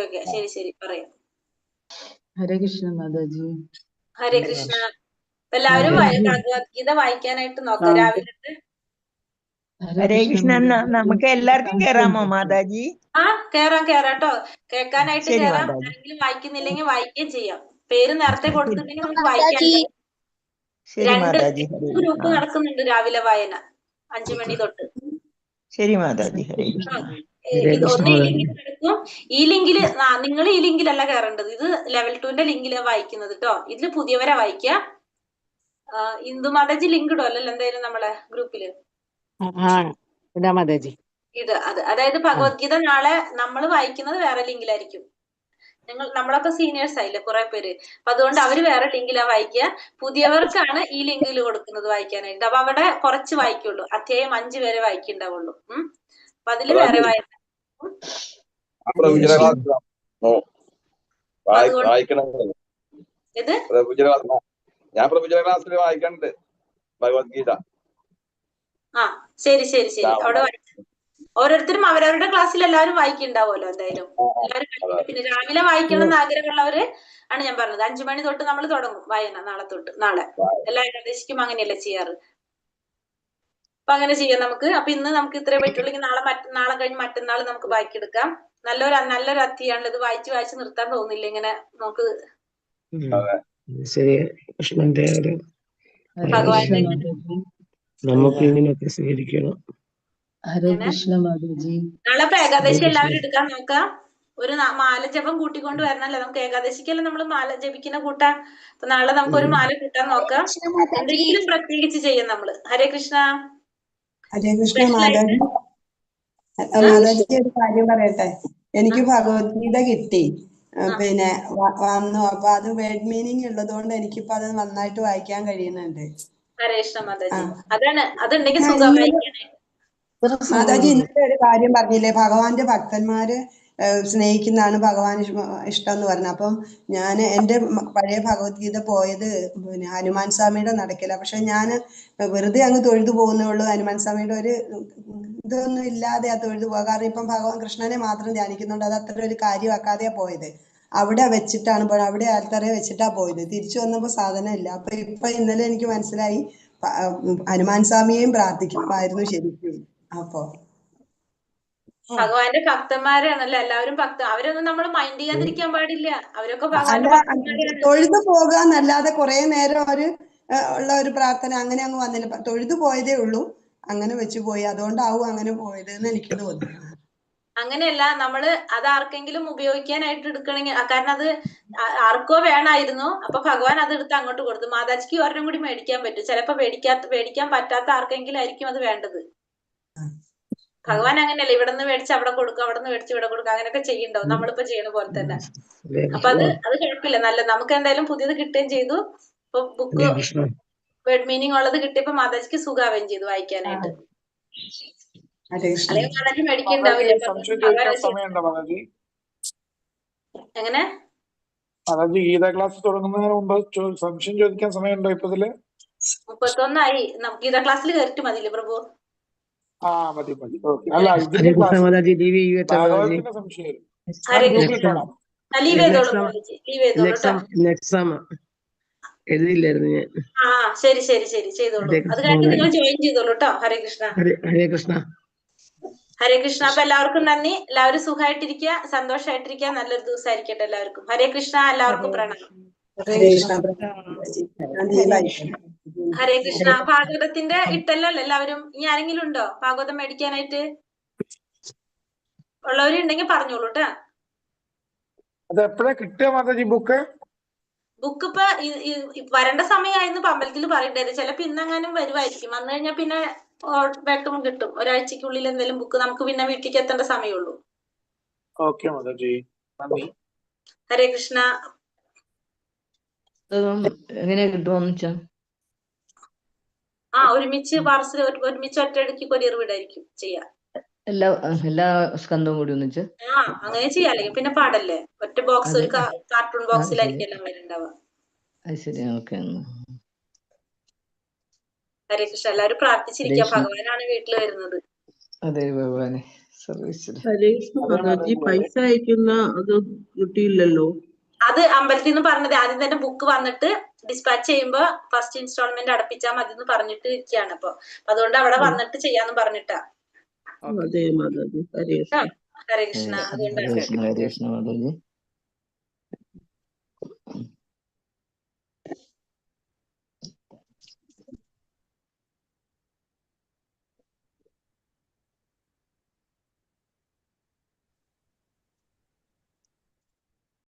ശരി പറയാം. ഹരേ കൃഷ്ണ മാതാജി. ഹരേ കൃഷ്ണ. എല്ലാവരും ഭഗവത്ഗീത വായിക്കാനായിട്ട് നോക്കാം രാവിലെ. ഹരേ കൃഷ്ണ. നമുക്ക് എല്ലാവർക്കും കേറാമോ മാതാജി? ആ കേറാം കേട്ടോ. കേൾക്കാനായിട്ട് കേറാം. ആരെങ്കിലും വായിക്കുന്നില്ലെങ്കിൽ വായിക്കുകയും ചെയ്യാം. പേര് നേരത്തെ കൊടുത്തിട്ടുണ്ടെങ്കിൽ നമുക്ക് വായിക്കാം. 2 ഗ്രൂപ്പ് നടക്കുന്നുണ്ട് രാവിലെ വായന 5 മണി തൊട്ട്. ശരി മാതാജി. ഹരേ കൃഷ്ണ. ഒന്നില്ലെങ്കിൽ എല്ലാവർക്കും ഈ ലിങ്കില് നിങ്ങൾ ഈ ലിങ്കിലല്ല കയറേണ്ടത്. ഇത് ലെവൽ 2ന്റെ ലിങ്കിലാണ് വായിക്കുന്നത് കേട്ടോ. ഇതില് പുതിയവരെ വായിക്കുക. ഇന്ദു മാതാജി ലിങ്ക് ഇടുമല്ലോ എന്തായാലും നമ്മളെ ഗ്രൂപ്പില് അതായത് ഭഗവത്ഗീത നാളെ നമ്മൾ വായിക്കുന്നത് വേറെ ലിങ്കിലായിരിക്കും. നമ്മളൊക്കെ സീനിയേഴ്സ് ആയില്ലേ കുറെ പേര്. അപ്പൊ അതുകൊണ്ട് അവര് വേറെ ലിങ്കിലാ വായിക്കുക. പുതിയവർക്കാണ് ഈ ലിങ്കിൽ കൊടുക്കുന്നത് വായിക്കാനായിട്ട്. അപ്പൊ അവിടെ കുറച്ച് വായിക്കുള്ളൂ. അധ്യായം 5 വരെ വായിക്കുണ്ടാവുള്ളൂ. അപ്പൊ അതില് വേറെ വായിക്കണം. ഇത് ഞാൻ പ്രവചന ക്ലാസ്സിൽ വായിക്കണ്ട് ഭഗവത്ഗീത. ശരി ശരി ശരി. അവിടെ ഓരോരുത്തരും അവരവരുടെ ക്ലാസ്സിൽ എല്ലാവരും വായിക്കുന്നുണ്ടാവുമല്ലോ എന്തായാലും. എല്ലാവരും പിന്നെ രാവിലെ വായിക്കണം എന്ന് ആഗ്രഹമുള്ളവര് ആണ് ഞാൻ പറഞ്ഞത്. 5 മണി തൊട്ട് നമ്മൾ തുടങ്ങും വായന. നാളെ എല്ലാ ഏകാദശിക്കും അങ്ങനെയല്ലേ ചെയ്യാറ്. അപ്പൊ അങ്ങനെ ചെയ്യാം നമുക്ക്. അപ്പൊ ഇന്ന് നമുക്ക് ഇത്രേ പറ്റുള്ളൂ. നാളെ കഴിഞ്ഞ് മറ്റന്നാൾ നമുക്ക് ബാക്കിയെടുക്കാം. നല്ലൊരു അധ്യായമാണല്ലോ ഇത്. വായിച്ച് നിർത്താൻ തോന്നില്ല ഇങ്ങനെ നമുക്ക്. കൃഷ്ണന്റെ ഭഗവാന്റെ നമുക്ക് ഇങ്ങനെയൊക്കെ സ്വീകരിക്കണം. നാളെ ഇപ്പൊ ഏകാദശി എല്ലാവരും എടുക്കാൻ നോക്കാം. ഒരു മാല ജപം കൂട്ടിക്കൊണ്ട് വരണല്ലോ. നമുക്ക് ഏകാദശിക്കല്ലേ നമ്മൾ മാല ജപിക്കുന്ന കൂട്ടാം. അപ്പൊ നാളെ നമുക്ക് ഒരു മാല കൂട്ടാൻ നോക്കാം. എന്തെങ്കിലും പ്രത്യേകിച്ച് ചെയ്യാം നമ്മള്. ഹരേ കൃഷ്ണ. ഹരേ കൃഷ്ണ. മാതാജി ഒരു കാര്യം പറയട്ടെ. എനിക്ക് ഭഗവത്ഗീത കിട്ടി. പിന്നെ വന്നു. അപ്പൊ അത് വേർഡ് മീനിങ് ഉള്ളതുകൊണ്ട് എനിക്കിപ്പോ അത് നന്നായിട്ട് വായിക്കാൻ കഴിയുന്നുണ്ട്. ഹരേ കൃഷ്ണ മാതാജി. അതാണ് അതുണ്ടെങ്കിൽ സുഖം വായിക്കാനേ. മാതാജി ഇന്നത്തെ ഒരു കാര്യം പറഞ്ഞില്ലേ, ഭഗവാന്റെ ഭക്തന്മാര് സ്നേഹിക്കുന്നതാണ് ഭഗവാൻ ഇഷ്ടം എന്ന് പറഞ്ഞു. അപ്പം ഞാൻ എൻ്റെ പഴയ ഭഗവത്ഗീത പോയത് പിന്നെ ഹനുമാൻ സ്വാമിയുടെ നടക്കില്ല. പക്ഷെ ഞാൻ വെറുതെ അങ്ങ് തൊഴുതു പോകുന്നേ ഉള്ളൂ. ഹനുമാൻ സ്വാമിയുടെ ഒരു ഇതൊന്നും ഇല്ലാതെ തൊഴുതു പോകാം. കാരണം ഇപ്പം ഭഗവാൻ കൃഷ്ണനെ മാത്രം ധ്യാനിക്കുന്നുണ്ട്. അത് അത്ര ഒരു കാര്യമാക്കാതെയാ പോയത്. അവിടെ വെച്ചിട്ടാണ് അവിടെ ആൽത്തറയെ വെച്ചിട്ടാ പോയത്. തിരിച്ചു വന്നപ്പോ സാധനം ഇല്ല. അപ്പൊ ഇന്നലെ എനിക്ക് മനസ്സിലായി ഹനുമാൻ സ്വാമിയെയും പ്രാർത്ഥിക്കുമായിരുന്നു ശരിക്കും. അപ്പൊ ഭഗവാന്റെ ഭക്തന്മാരാണല്ലോ എല്ലാവരും. അവരൊന്നും നമ്മൾ മൈൻഡ് ചെയ്യാതിരിക്കാൻ പാടില്ല. അവരൊക്കെ ഭഗവാന്റെ ഭക്തന്മാരാണ്. തൊഴുതു പോകാന്നല്ലാതെ കുറെ നേരം ഉള്ള ഒരു പ്രാർത്ഥന അങ്ങനെ അങ്ങ് വന്നില്ല. തൊഴുതു പോയതേ ഉള്ളൂ. അങ്ങനെ വെച്ചു പോയി. അതുകൊണ്ടാവും അങ്ങനെ പോയത് എന്ന് എനിക്ക് തോന്നുന്നു. അങ്ങനെയല്ല, നമ്മള് അത് ആർക്കെങ്കിലും ഉപയോഗിക്കാനായിട്ട് എടുക്കണമെങ്കിൽ, കാരണം അത് ആർക്കോ വേണമായിരുന്നു. അപ്പൊ ഭഗവാൻ അത് എടുത്ത് അങ്ങോട്ട് കൊടുത്തു. മാതാജിക്ക് ഒരെണ്ണം കൂടി മേടിക്കാൻ പറ്റും. ചിലപ്പോ മേടിക്കാൻ പറ്റാത്ത ആർക്കെങ്കിലും ആയിരിക്കും അത് വേണ്ടത്. ഭഗവാൻ അങ്ങനെയല്ല, ഇവിടെ നിന്ന് മേടിച്ച് അവിടെ കൊടുക്കും, അവിടെ നിന്ന് മേടിച്ച് ഇവിടെ കൊടുക്കും, അങ്ങനെയൊക്കെ ചെയ്യണ്ടാവും. നമ്മളിപ്പോ ചെയ്യണ പോലെ തന്നെ. അപ്പൊ അത് കുഴപ്പമില്ല. നല്ല നമുക്ക് എന്തായാലും പുതിയത് കിട്ടുകയും ചെയ്തു. ഇപ്പൊ ബുക്ക് വേർഡ് മീനിങ് ഉള്ളത് കിട്ടിയപ്പോ മാതാജിക്ക് സുഖാവുകയും ചെയ്തു വായിക്കാനായിട്ട്. അല്ലെങ്കിൽ മാതാജി മേടിക്കണ്ടാവില്ല. എങ്ങനെ മാതാജി ഗീത ക്ലാസ് തുടങ്ങുന്നതിന് മുമ്പ് സംശയം ചോദിക്കാൻ സമയമുണ്ടോ? ഇപ്പൊ 31 ഗീത ക്ലാസ്സിൽ കയറിട്ട് മതിയില്ലേ പ്രഭു? മതി. അല്ല, ഇതിന്റെ സംശയം എഴുതിയില്ലായിരുന്നു ഞാൻ. ശരി ചെയ്തോളൂ. അത് കഴിഞ്ഞ് നിങ്ങൾ ജോയിൻ ചെയ്തോളൂ കേട്ടോ. ഹരേ കൃഷ്ണ. ഹരേ കൃഷ്ണ. ഹരേ കൃഷ്ണ. അപ്പൊ എല്ലാവർക്കും നന്ദി. എല്ലാവരും സുഖമായിട്ടിരിക്കുക, സന്തോഷമായിട്ടിരിക്കുക. നല്ലൊരു ദിവസമായിരിക്കട്ടെ എല്ലാവർക്കും. ഹരേ കൃഷ്ണ. എല്ലാവർക്കും പ്രണാമം. ഹരേ കൃഷ്ണ. ഭാഗവതത്തിന്റെ ഇട്ടല്ലോ എല്ലാവരും. ഇനി ആരെങ്കിലും ഉണ്ടോ ഭാഗവതം മേടിക്കാനായിട്ട്? ഉള്ളവരുണ്ടെങ്കിൽ പറഞ്ഞോളൂ കേട്ടോ. ബുക്ക് ഇപ്പൊ വരേണ്ട സമയമായിരുന്നു. അമ്പലത്തിൽ പറയണ്ടായിരുന്നു. ചിലപ്പോ ഇന്നെങ്ങാനും വരുമായിരിക്കും. വന്നു കഴിഞ്ഞാൽ പിന്നെ പെട്ടെന്ന് കിട്ടും. ഒരാഴ്ചക്കുള്ളിൽ എന്തെങ്കിലും ബുക്ക് നമുക്ക് പിന്നെ വീട്ടിലേക്ക് എത്തേണ്ട സമയമുള്ളൂ. ഹരേ കൃഷ്ണ. എങ്ങനെ കിട്ടുമെന്ന് വെച്ചാ ഒരുമിച്ച് പാർസൽ ഒരുമിച്ച് ഒറ്റയടിക്ക് കൊറിയർ വിടായിരിക്കും ചെയ്യാം. എല്ലാ സ്കന്ധവും കൂടി ഒന്നിച്ച് അങ്ങനെ ചെയ്യാം. അല്ലെങ്കിൽ പിന്നെ പാടല്ലേ. ഒറ്റ ബോക്സ്, ഒരു കാർട്ടൂൺ ബോക്സിലായിരിക്കും എല്ലാം വരുന്നുണ്ടാവുക. ശരി, ഓക്കെ. ഹരേ കൃഷ്ണ. എല്ലാവരും പ്രാർത്ഥിച്ചിരിക്കുക. ഭഗവാനാണ് വീട്ടിൽ വരുന്നത്. അതെ ഭഗവാനെ. പൈസ അയക്കുന്ന അത് കിട്ടിയില്ലല്ലോ. അത് അമ്പലത്തിൽ നിന്ന് പറഞ്ഞത്. ആദ്യം തന്നെ ബുക്ക് വന്നിട്ട് ഡിസ്പാച്ച് ചെയ്യുമ്പോ ഫസ്റ്റ് ഇൻസ്റ്റാൾമെന്റ് അടപ്പിച്ചാൽ മതി എന്ന് പറഞ്ഞിട്ട് ഇരിക്കുകയാണ്. അപ്പൊ അതുകൊണ്ട് അവിടെ വന്നിട്ട് ചെയ്യാന്ന് പറഞ്ഞിട്ടാ. അതെ മാതാജി. ഹരേ കൃഷ്ണ. അതുകൊണ്ടാണ്.